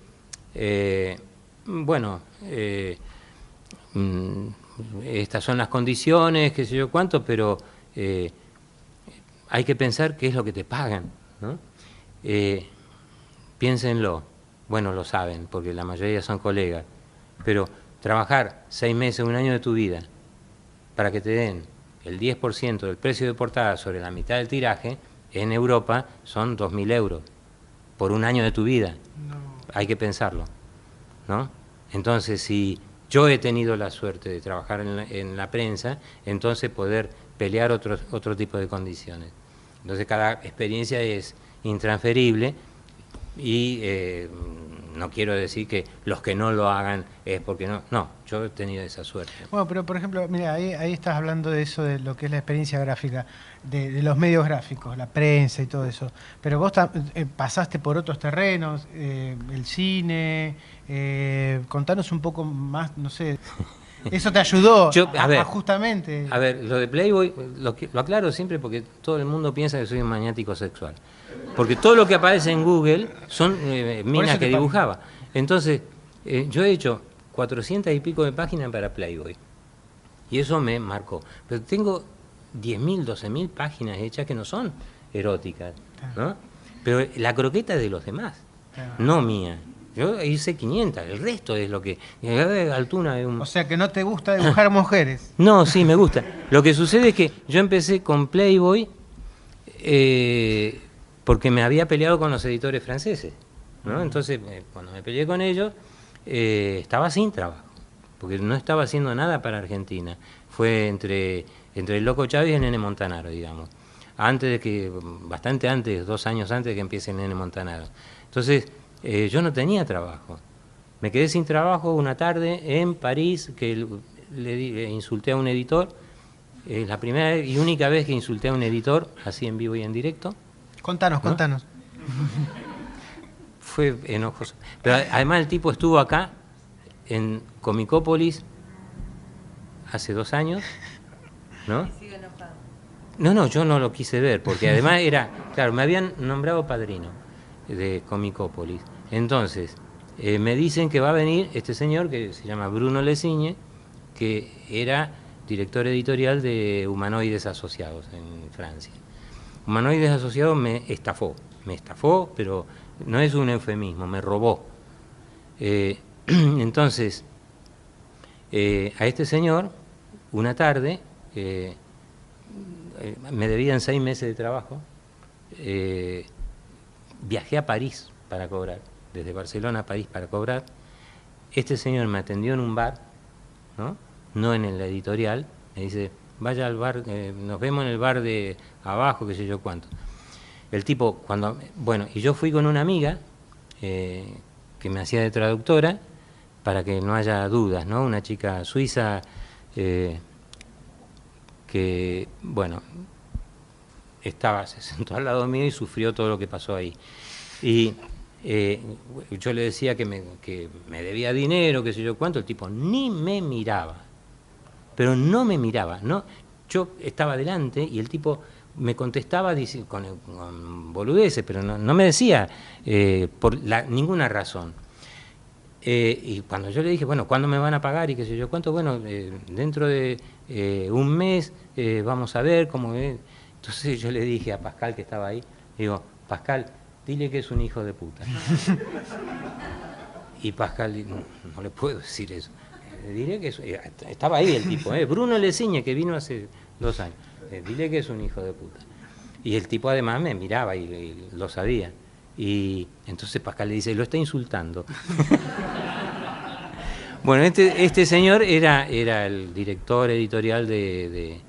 estas son las condiciones, qué sé yo cuánto, pero hay que pensar qué es lo que te pagan, ¿no? Piénsenlo, bueno, lo saben, porque la mayoría son colegas, pero trabajar 6 meses, 1 año de tu vida, para que te den el 10% del precio de portada sobre la mitad del tiraje, en Europa son 2.000 euros por 1 año de tu vida. No. Hay que pensarlo, ¿no? Entonces, si yo he tenido la suerte de trabajar en la prensa, entonces poder pelear otro tipo de condiciones. Entonces, cada experiencia es intransferible y no quiero decir que los que no lo hagan es porque no. No, yo he tenido esa suerte. Bueno, pero por ejemplo, mira, ahí estás hablando de eso, de lo que es la experiencia gráfica, de los medios gráficos, la prensa y todo eso. Pero vos pasaste por otros terrenos, el cine, contanos un poco más, no sé. ¿Eso te ayudó justamente? A ver, lo de Playboy, lo aclaro siempre porque todo el mundo piensa que soy un maniático sexual. Porque todo lo que aparece en Google son minas que dibujaba. Entonces, yo he hecho 400 y pico de páginas para Playboy. Y eso me marcó. Pero tengo 10.000, 12.000 páginas hechas que no son eróticas, ¿no? Pero la croqueta es de los demás, no mía. Yo hice 500, el resto es lo que... O sea, que no te gusta dibujar mujeres. No, sí, me gusta. Lo que sucede es que yo empecé con Playboy porque me había peleado con los editores franceses, ¿no? Entonces, cuando me peleé con ellos, estaba sin trabajo, porque no estaba haciendo nada para Argentina. Fue entre el Loco Chávez y el Nene Montanaro, digamos. Bastante antes, 2 años antes de que empiece el Nene Montanaro. Entonces, yo no tenía trabajo. Me quedé sin trabajo una tarde en París, que le insulté a un editor. La primera y única vez que insulté a un editor, así en vivo y en directo. Contanos, ¿no? Contanos. Fue enojoso. Pero además el tipo estuvo acá, en Comicópolis, hace 2 años, ¿no? Y sigue enojado. No, yo no lo quise ver, porque además claro, me habían nombrado padrino de Comicópolis. Entonces, me dicen que va a venir este señor que se llama Bruno Lesigne, que era director editorial de Humanoides Asociados en Francia. Humanoides Asociados me estafó, pero no es un eufemismo, me robó. Entonces, a este señor, una tarde, me debían 6 meses de trabajo, viajé a París para cobrar, desde Barcelona a París para cobrar. Este señor me atendió en un bar, no en la editorial, me dice, vaya al bar, nos vemos en el bar de abajo, qué sé yo cuánto. El tipo, y yo fui con una amiga que me hacía de traductora, para que no haya dudas, ¿no? Una chica suiza que, se sentó al lado mío y sufrió todo lo que pasó ahí. Y yo le decía que me debía dinero, qué sé yo cuánto, el tipo ni me miraba, pero no me miraba, ¿no? Yo estaba delante y el tipo me contestaba con boludeces, pero no me decía por ninguna razón. Y cuando yo le dije, bueno, ¿cuándo me van a pagar? Y qué sé yo cuánto, bueno, dentro de un mes vamos a ver cómo es. Entonces yo le dije a Pascal, que estaba ahí, digo, Pascal, dile que es un hijo de puta. Y Pascal, no le puedo decir eso. Diré que estaba ahí el tipo, Bruno Lesigne, que vino hace 2 años. Dile que es un hijo de puta. Y el tipo además me miraba y lo sabía. Y entonces Pascal le dice, lo está insultando. Bueno, este señor era el director editorial de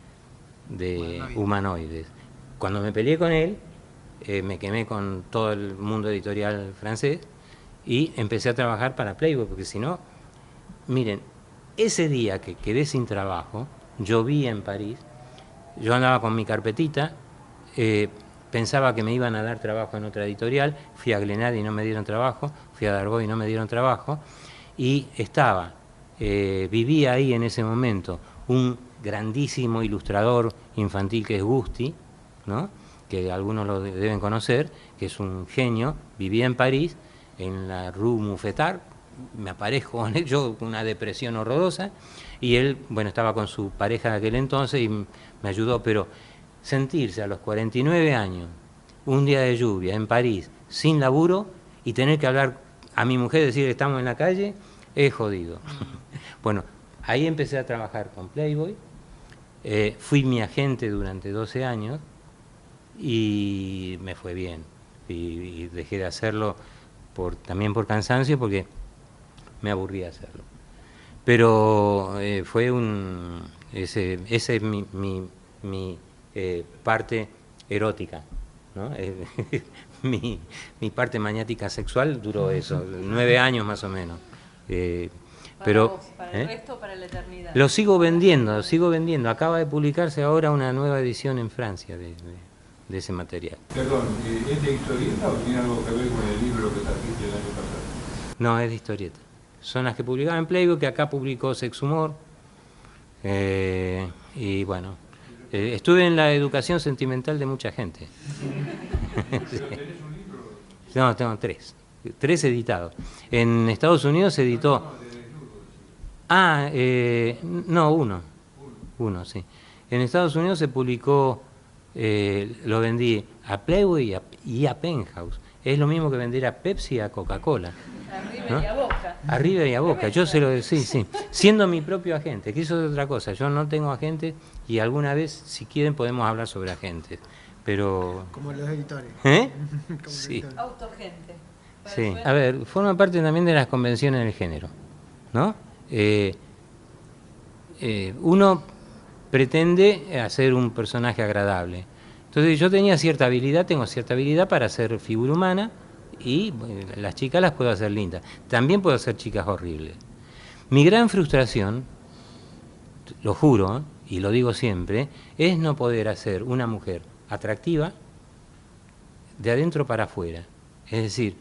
Humanoides. Cuando me peleé con él, me quemé con todo el mundo editorial francés y empecé a trabajar para Playboy, porque si no, miren, ese día que quedé sin trabajo, llovía en París, yo andaba con mi carpetita, pensaba que me iban a dar trabajo en otra editorial, fui a Glenade y no me dieron trabajo, fui a Dargaud y no me dieron trabajo, y vivía ahí en ese momento un grandísimo ilustrador infantil que es Gusti, ¿no? Que algunos lo deben conocer, que es un genio, vivía en París, en la Rue Mouffetard, me aparezco con él, yo con una depresión horrorosa, y él, estaba con su pareja de aquel entonces y me ayudó, pero sentirse a los 49 años, un día de lluvia en París, sin laburo, y tener que hablar a mi mujer, decir que estamos en la calle, es jodido. Bueno, ahí empecé a trabajar con Playboy, fui mi agente durante 12 años y me fue bien. Y dejé de hacerlo también por cansancio, porque me aburría hacerlo. Pero fue ese es mi parte erótica, ¿no? Mi parte maniática sexual duró eso, 9 años más o menos. Para vos, para el resto, para la eternidad. Lo sigo vendiendo. Acaba de publicarse ahora una nueva edición en Francia de ese material. Perdón, ¿es de historieta o tiene algo que ver con el libro que trajiste el año pasado? No, es de historieta. Son las que publicaba en Playboy, que acá publicó Sex Humor. Y bueno, estuve en la educación sentimental de mucha gente. ¿Pero tenés un libro? No, tengo 3. 3 editados. En Estados Unidos se editó... no, uno, sí. En Estados Unidos se publicó, lo vendí a Playboy y a Penthouse. Es lo mismo que vender a Pepsi y a Coca-Cola. Arriba, ¿no? y a Boca. Arriba y a Boca. Yo sí. Siendo mi propio agente, que eso es otra cosa. Yo no tengo agente y alguna vez, si quieren, podemos hablar sobre agentes. Pero... Como los editores. Sí. Autogente. Sí. A ver, forma parte también de las convenciones del género, ¿no? Uno pretende hacer un personaje agradable. Entonces yo tengo cierta habilidad para hacer figura humana, y bueno, las chicas las puedo hacer lindas. También puedo hacer chicas horribles. Mi gran frustración, lo juro, y lo digo siempre, es no poder hacer una mujer atractiva de adentro para afuera. Es decir,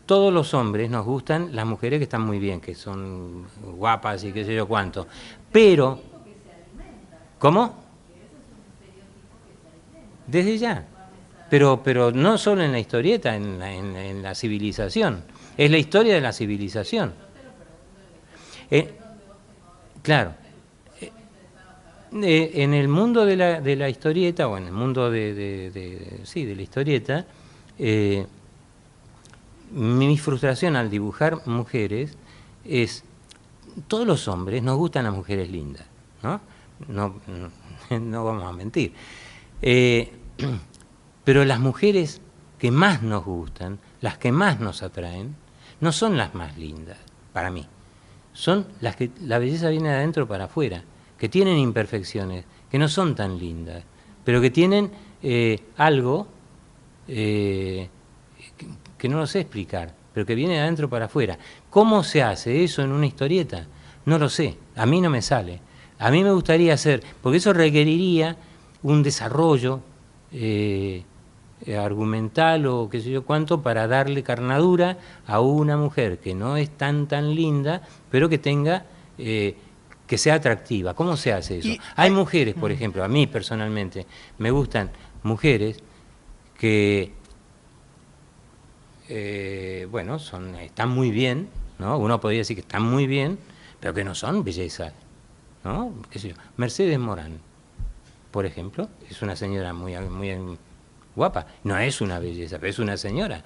todos los hombres nos gustan las mujeres que están muy bien, que son guapas y qué sé yo cuánto. Pero, ¿cómo? Desde ya. Pero no solo en la historieta, en la civilización. Es la historia de la civilización. Claro. En el mundo de la historieta, o en el mundo sí, de la historieta, mi frustración al dibujar mujeres es, todos los hombres nos gustan las mujeres lindas, ¿no? No vamos a mentir. Pero las mujeres que más nos gustan, las que más nos atraen, no son las más lindas, para mí. Son las que la belleza viene de adentro para afuera, que tienen imperfecciones, que no son tan lindas, pero que tienen algo que no lo sé explicar, pero que viene de adentro para afuera. ¿Cómo se hace eso en una historieta? No lo sé, a mí no me sale. A mí me gustaría hacer, porque eso requeriría un desarrollo argumental o qué sé yo cuánto para darle carnadura a una mujer que no es tan linda, pero que tenga, que sea atractiva. ¿Cómo se hace eso? Hay mujeres, por ejemplo, a mí personalmente, me gustan mujeres que bueno, están muy bien, ¿no? Uno podría decir que están muy bien, pero que no son bellezas, ¿no? ¿Qué sé yo? Mercedes Morán, por ejemplo, es una señora muy guapa. No es una belleza, pero es una señora.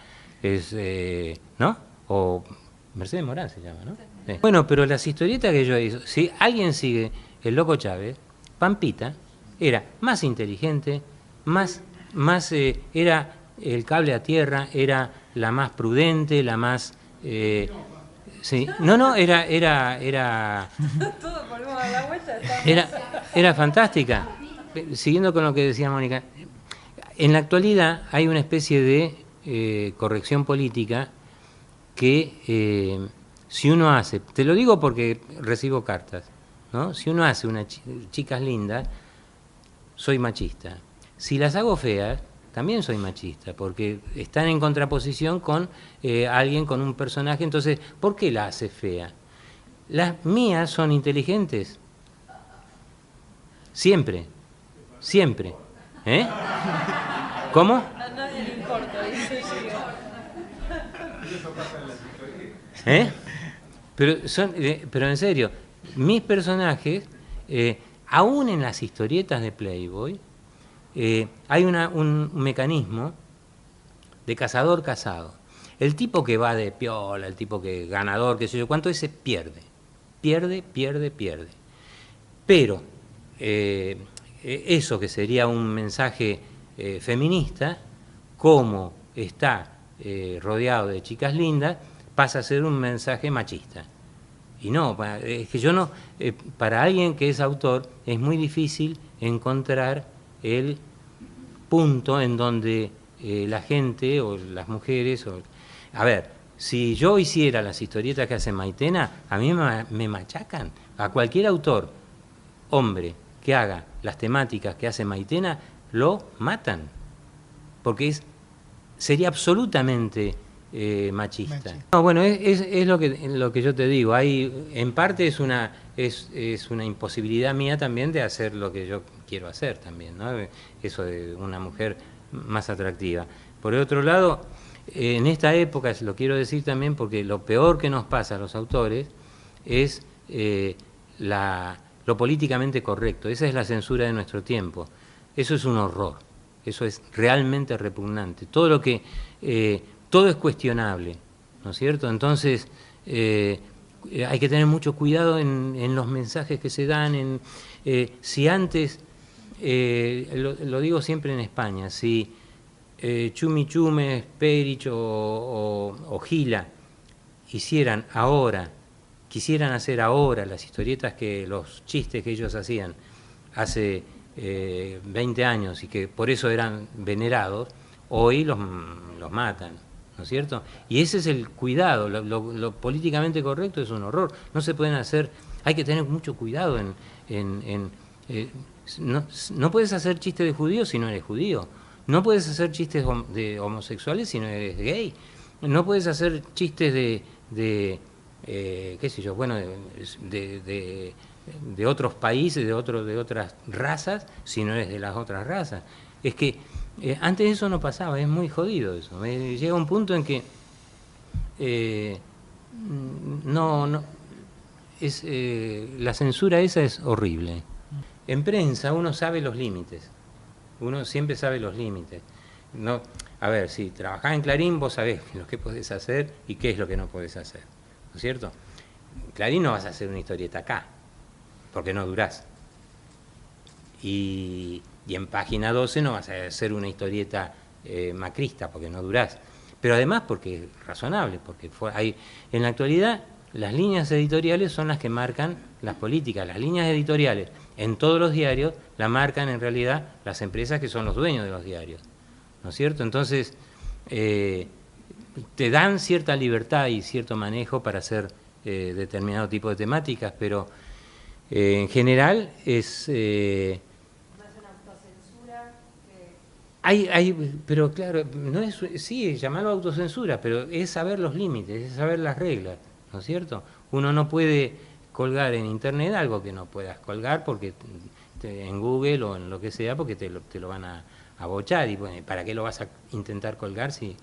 ¿No? O Mercedes Morán se llama, ¿no? Sí. Bueno, pero las historietas que yo hice, si alguien sigue El Loco Chávez, Pampita era más inteligente, era el cable a tierra, era la más prudente, la más... sí, era fantástica. Siguiendo con lo que decía Mónica, en la actualidad hay una especie de corrección política que si uno hace, te lo digo porque recibo cartas, ¿no? Si uno hace unas chicas lindas, soy machista. Si las hago feas, también soy machista, porque están en contraposición con alguien, con un personaje. Entonces, ¿por qué la hace fea? Las mías son inteligentes. Siempre. Siempre. ¿Eh? ¿Cómo? A nadie le importa, dice Pero en serio, mis personajes, aún en las historietas de Playboy, hay un mecanismo de cazador-cazado. El tipo que va de piola, el tipo que ganador, qué sé yo cuánto, ese pierde. Pierde. Pero eso que sería un mensaje feminista, como está rodeado de chicas lindas, pasa a ser un mensaje machista. Y no, es que yo no, para alguien que es autor es muy difícil encontrar el punto en donde la gente o las mujeres, a ver, si yo hiciera las historietas que hace Maitena, a mí me machacan. A cualquier autor, hombre, que haga las temáticas que hace Maitena, lo matan, porque sería absolutamente machista. No, bueno, es lo que yo te digo. En parte es una imposibilidad mía también de hacer lo que yo quiero hacer también, ¿no? Eso de una mujer más atractiva. Por el otro lado, en esta época, lo quiero decir también porque lo peor que nos pasa a los autores es lo políticamente correcto. Esa es la censura de nuestro tiempo. Eso es un horror. Eso es realmente repugnante. Todo es cuestionable, ¿no es cierto? Entonces, hay que tener mucho cuidado en los mensajes que se dan. Si antes, lo digo siempre en España, si Chumi Chumes, Perich o Gila quisieran hacer ahora las historietas, los chistes que ellos hacían hace 20 años y que por eso eran venerados, hoy los matan. ¿no es cierto? Y ese es el cuidado, lo políticamente correcto es un horror. No se pueden hacer, hay que tener mucho cuidado no puedes hacer chistes de judíos si no eres judío. No puedes hacer chistes de homosexuales si no eres gay. No puedes hacer chistes qué sé yo, bueno, de otros países, de otras razas, si no eres de las otras razas. Es que antes eso no pasaba, es muy jodido eso. Llega un punto en que la censura esa es horrible. En prensa uno sabe los límites, uno siempre sabe los límites. No, a ver, si trabajás en Clarín, vos sabés lo que podés hacer y qué es lo que no podés hacer, ¿no es cierto? Clarín no vas a hacer una historieta acá, porque no durás. Y en Página 12 no vas a hacer una historieta macrista, porque no durás. Pero además porque es razonable, porque en la actualidad las líneas editoriales son las que marcan las políticas. Las líneas editoriales en todos los diarios la marcan en realidad las empresas que son los dueños de los diarios, ¿no es cierto? Entonces te dan cierta libertad y cierto manejo para hacer determinado tipo de temáticas, pero en general es... pero claro, no es, sí, llamarlo autocensura, pero es saber los límites, es saber las reglas, ¿no es cierto? Uno no puede colgar en internet algo que no puedas colgar porque en Google o en lo que sea, porque te lo van a bochar, y bueno, ¿para qué lo vas a intentar colgar si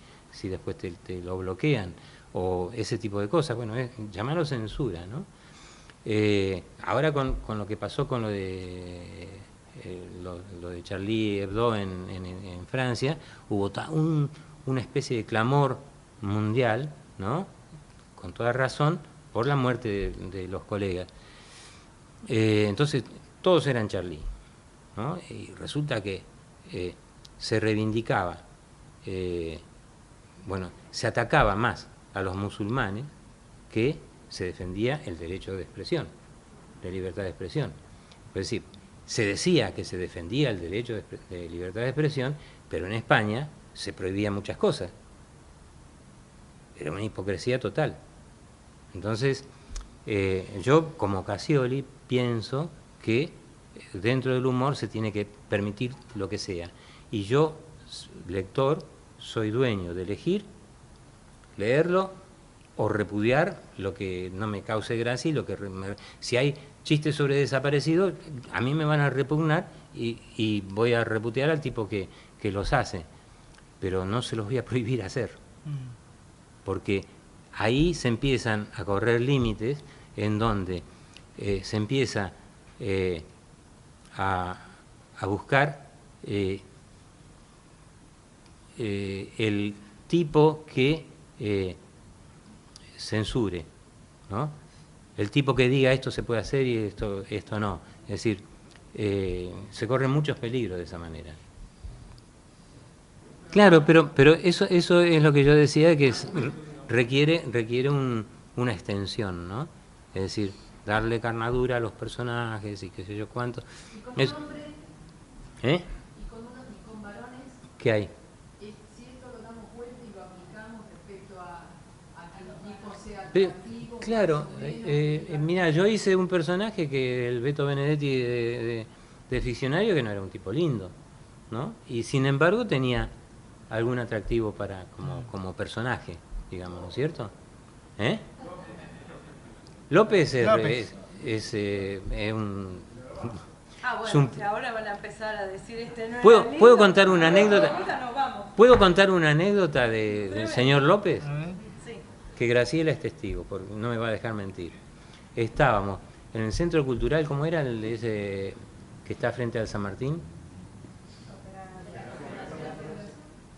después te lo bloquean? O ese tipo de cosas, bueno, llamarlo censura, ¿no? Ahora con lo que pasó con lo de Charlie Hebdo en Francia, hubo una especie de clamor mundial, ¿no? Con toda razón, por la muerte de los colegas. Entonces, todos eran Charlie, ¿no? Y resulta que se reivindicaba, bueno, se atacaba más a los musulmanes que se defendía el derecho de expresión, de libertad de expresión. Es decir, se decía que se defendía el derecho de libertad de expresión, pero en España se prohibían muchas cosas. Era una hipocresía total. Entonces, yo como Cassioli pienso que dentro del humor se tiene que permitir lo que sea. Y yo, lector, soy dueño de elegir, leerlo o repudiar lo que no me cause gracia y si hay chistes sobre desaparecidos, a mí me van a repugnar y voy a repudiar al tipo que los hace, pero no se los voy a prohibir hacer, porque ahí se empiezan a correr límites en donde se empieza a buscar el tipo que censure, ¿no? El tipo que diga esto se puede hacer y esto no. Es decir, se corren muchos peligros de esa manera. Claro, pero eso es lo que yo decía, que requiere una extensión, ¿no? Es decir, darle carnadura a los personajes y qué sé yo cuánto. ¿Y con hombres? ¿Eh? ¿Y con varones? ¿Qué hay? Si esto lo damos vuelta y lo aplicamos respecto a que el tipo sea atractivo. Claro, mira, yo hice un personaje que el Beto Benedetti de ficcionario, que no era un tipo lindo, ¿no? Y sin embargo tenía algún atractivo como personaje, digamos, ¿no es cierto? López es un... bueno, si ahora van a empezar a decir no ¿Puedo contar una anécdota? No, vamos. ¿Puedo contar una anécdota del señor López? Sí. Que Graciela es testigo, porque no me va a dejar mentir. Estábamos en el centro cultural, ¿cómo era ese que está frente al San Martín?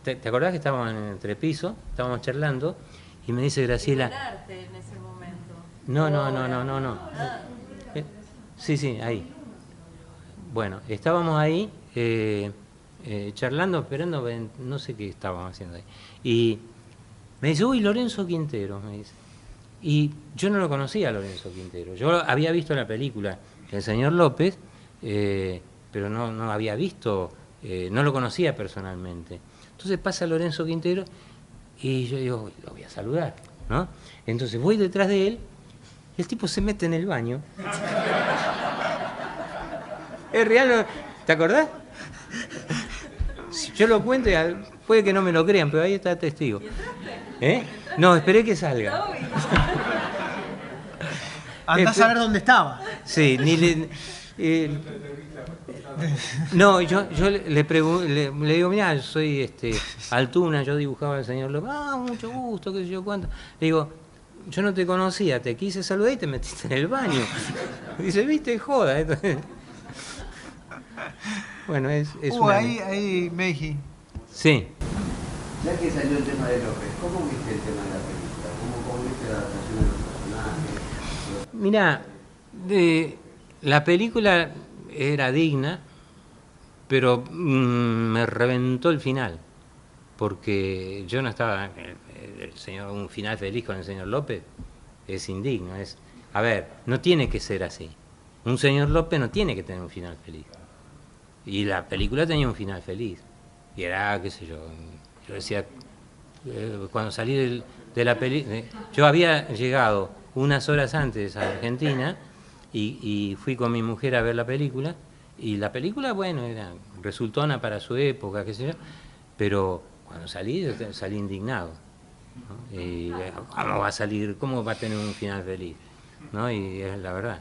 ¿Te acordás que estábamos en el entrepiso? Estábamos charlando y me dice Graciela... arte en ese momento. No. Sí, ahí. Bueno, estábamos ahí charlando, esperando, no sé qué estábamos haciendo ahí. Y me dice, uy, Lorenzo Quintero, me dice. Y yo no lo conocía a Lorenzo Quintero. Yo había visto la película El señor López, pero no había visto, no lo conocía personalmente. Entonces pasa Lorenzo Quintero Y yo digo, lo voy a saludar, ¿no? Entonces voy detrás de él, el tipo se mete en el baño. Es real, ¿te acordás? Si yo lo cuento, puede que no me lo crean, pero ahí está testigo. ¿Eh? No, esperé que salga. Andás a ver dónde estaba. Sí, no, yo le digo, mirá, yo soy Altuna, yo dibujaba al señor López. Ah, mucho gusto, qué sé yo cuánto. Le digo, yo no te conocía, te quise saludar y te metiste en el baño. Dice, viste, joda. Bueno, es una... ahí Meiji. Sí. Ya que salió el tema de López, ¿cómo viste el tema de la película? ¿Cómo viste la adaptación de los personajes? Mirá, la película era digna, pero me reventó el final, porque yo no estaba... un final feliz con el señor López es indigno. A ver, no tiene que ser así. Un señor López no tiene que tener un final feliz. Y la película tenía un final feliz. Y era, qué sé yo decía, cuando salí de la película, yo había llegado unas horas antes a Argentina y fui con mi mujer a ver la película, y la película, bueno, era resultona para su época, qué sé yo, pero cuando salí indignado, ¿no? Y, ¿cómo va a salir? ¿Cómo va a tener un final feliz? ¿No? Y es la verdad.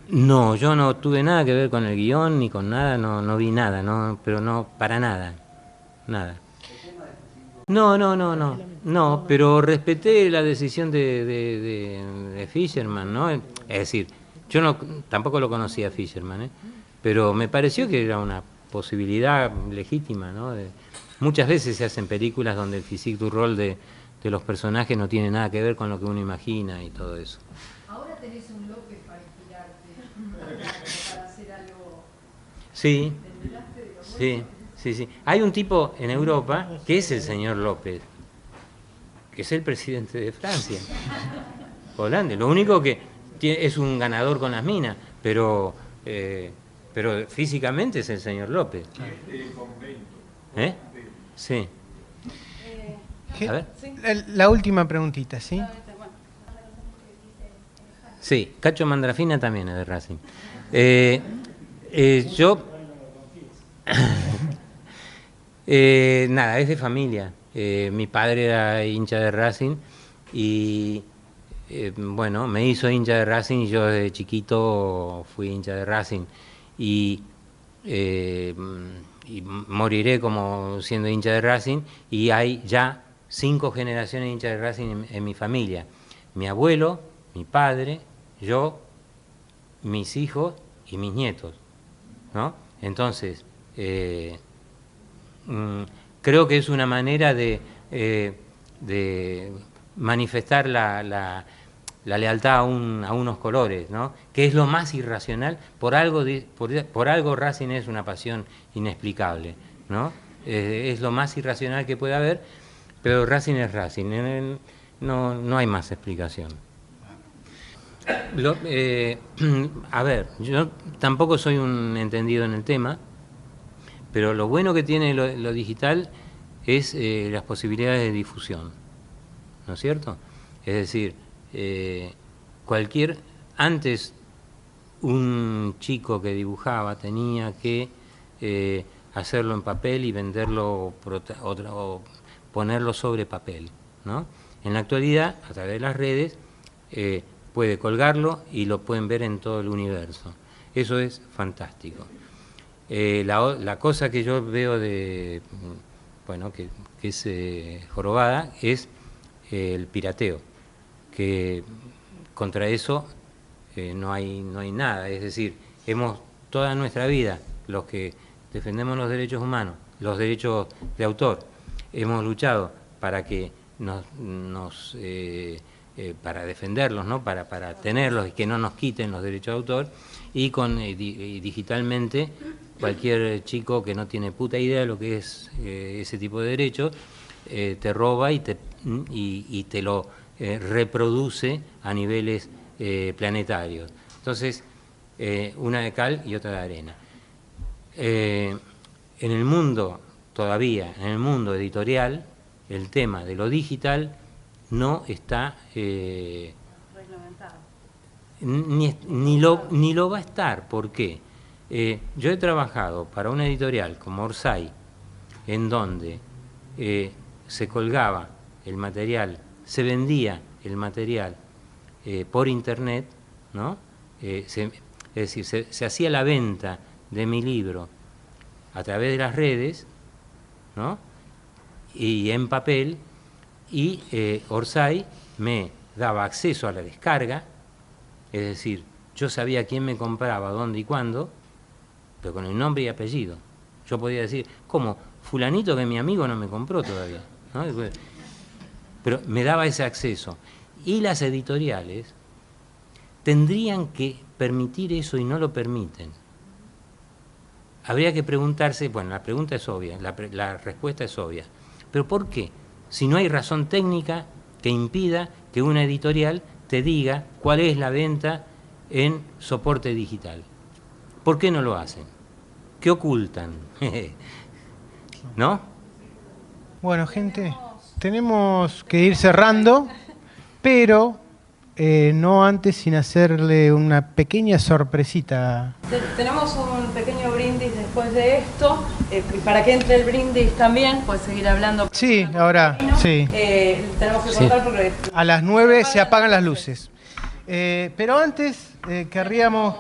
No, yo no tuve nada que ver con el guión ni con nada, no vi nada, no, pero no, para nada, nada. No, pero respeté la decisión de Fisherman, ¿no? Es decir, yo tampoco lo conocía a Fisherman, ¿eh? Pero me pareció que era una posibilidad legítima, ¿no? Muchas veces se hacen películas donde el physique du rôle de los personajes no tiene nada que ver con lo que uno imagina y todo eso. Ahora tenés un López para inspirarte, para hacer algo. Sí, sí. Hay un tipo en Europa que es el señor López, que es el presidente de Francia, Hollande. Lo único que es un ganador con las minas, pero físicamente es el señor López. ¿Eh? Sí. A ver. La última preguntita, ¿sí? Sí, Cacho Mandrafina también es de Racing. Yo... nada, es de familia. Mi padre era hincha de Racing y bueno, me hizo hincha de Racing y yo desde chiquito fui hincha de Racing y moriré como siendo hincha de Racing, y hay ya 5 generaciones de hinchas de Racing en mi familia. Mi abuelo, mi padre, yo, mis hijos y mis nietos, ¿no? Entonces, creo que es una manera de manifestar la lealtad a unos colores, ¿no? Que es lo más irracional. Por algo Racing es una pasión inexplicable, ¿no? Es lo más irracional que puede haber, pero Racing es Racing, no hay más explicación. A ver, yo tampoco soy un entendido en el tema, pero lo bueno que tiene lo digital es las posibilidades de difusión, ¿no es cierto? Es decir, antes un chico que dibujaba tenía que hacerlo en papel y venderlo o ponerlo sobre papel, ¿no? En la actualidad, a través de las redes, puede colgarlo y lo pueden ver en todo el universo. Eso es fantástico. La cosa que yo veo que es jorobada es el pirateo, que contra eso no hay nada. Es decir, toda nuestra vida, los que defendemos los derechos humanos, los derechos de autor, hemos luchado para que para defenderlos, ¿no? Para tenerlos y que no nos quiten los derechos de autor, y digitalmente cualquier chico que no tiene puta idea de lo que es ese tipo de derechos te roba y te lo reproduce a niveles planetarios. Entonces, una de cal y otra de arena. En el mundo todavía en el mundo editorial el tema de lo digital no está Reglamentado. ni lo va a estar. ¿Por qué? Yo he trabajado para una editorial como Orsay, en donde se colgaba el material, se vendía el material por internet, ¿no? Es decir, se hacía la venta de mi libro a través de las redes, ¿no? Y en papel, y Orsay me daba acceso a la descarga, es decir, yo sabía quién me compraba, dónde y cuándo, pero con el nombre y apellido. Yo podía decir, ¿cómo? Fulanito que mi amigo no me compró todavía, ¿no? Pero me daba ese acceso. Y las editoriales tendrían que permitir eso y no lo permiten. Habría que preguntarse, bueno, la pregunta es obvia, la respuesta es obvia, pero ¿por qué? Si no hay razón técnica que impida que una editorial te diga cuál es la venta en soporte digital. ¿Por qué no lo hacen? ¿Qué ocultan? ¿No? Bueno, gente, tenemos que ir cerrando, pero no antes sin hacerle una pequeña sorpresita. Tenemos un pequeño brindis después de esto. Para que entre el brindis también, puedes seguir hablando. Sí, ahora, sí. Tenemos que cortar porque... A las 9 se apagan las luces. Pero antes querríamos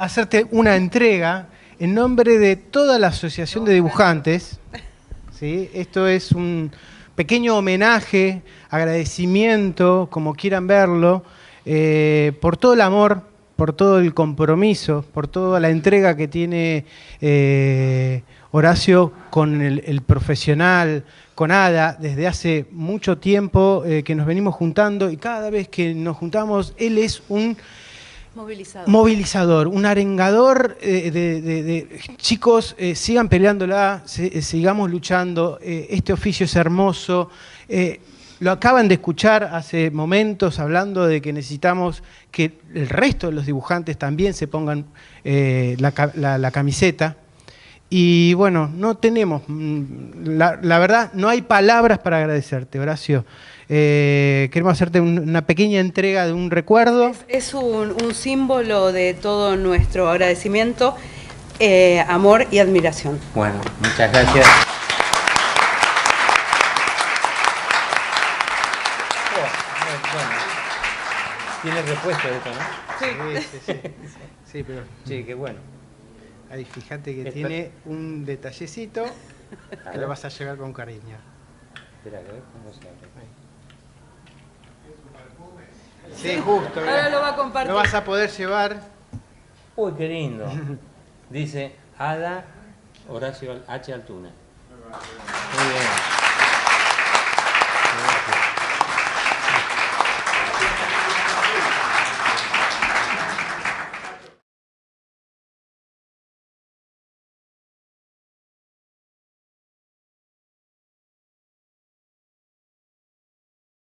hacerte una entrega en nombre de toda la Asociación de Dibujantes. ¿Sí? Esto es un pequeño homenaje, agradecimiento, como quieran verlo, por todo el amor, por todo el compromiso, por toda la entrega que tiene Horacio con el profesional, con Ada, desde hace mucho tiempo que nos venimos juntando, y cada vez que nos juntamos, él es un movilizador, un arengador de chicos, sigan peleándola, sigamos luchando, este oficio es hermoso. Lo acaban de escuchar hace momentos hablando de que necesitamos que el resto de los dibujantes también se pongan la camiseta. Y bueno, no tenemos, la verdad, no hay palabras para agradecerte, Horacio. Queremos hacerte una pequeña entrega de un recuerdo. Es un símbolo de todo nuestro agradecimiento, amor y admiración. Bueno, muchas gracias. ¿Tiene repuesto de esto, no? Sí, pero Sí, qué bueno. ahí fíjate que tiene un detallecito que lo vas a llevar con cariño. Espera, a ver cómo se abre. Sí, justo. Ahora lo va a compartir. Lo vas a poder llevar. Uy, qué lindo. Dice Ada Horacio H. Altuna. Muy bien.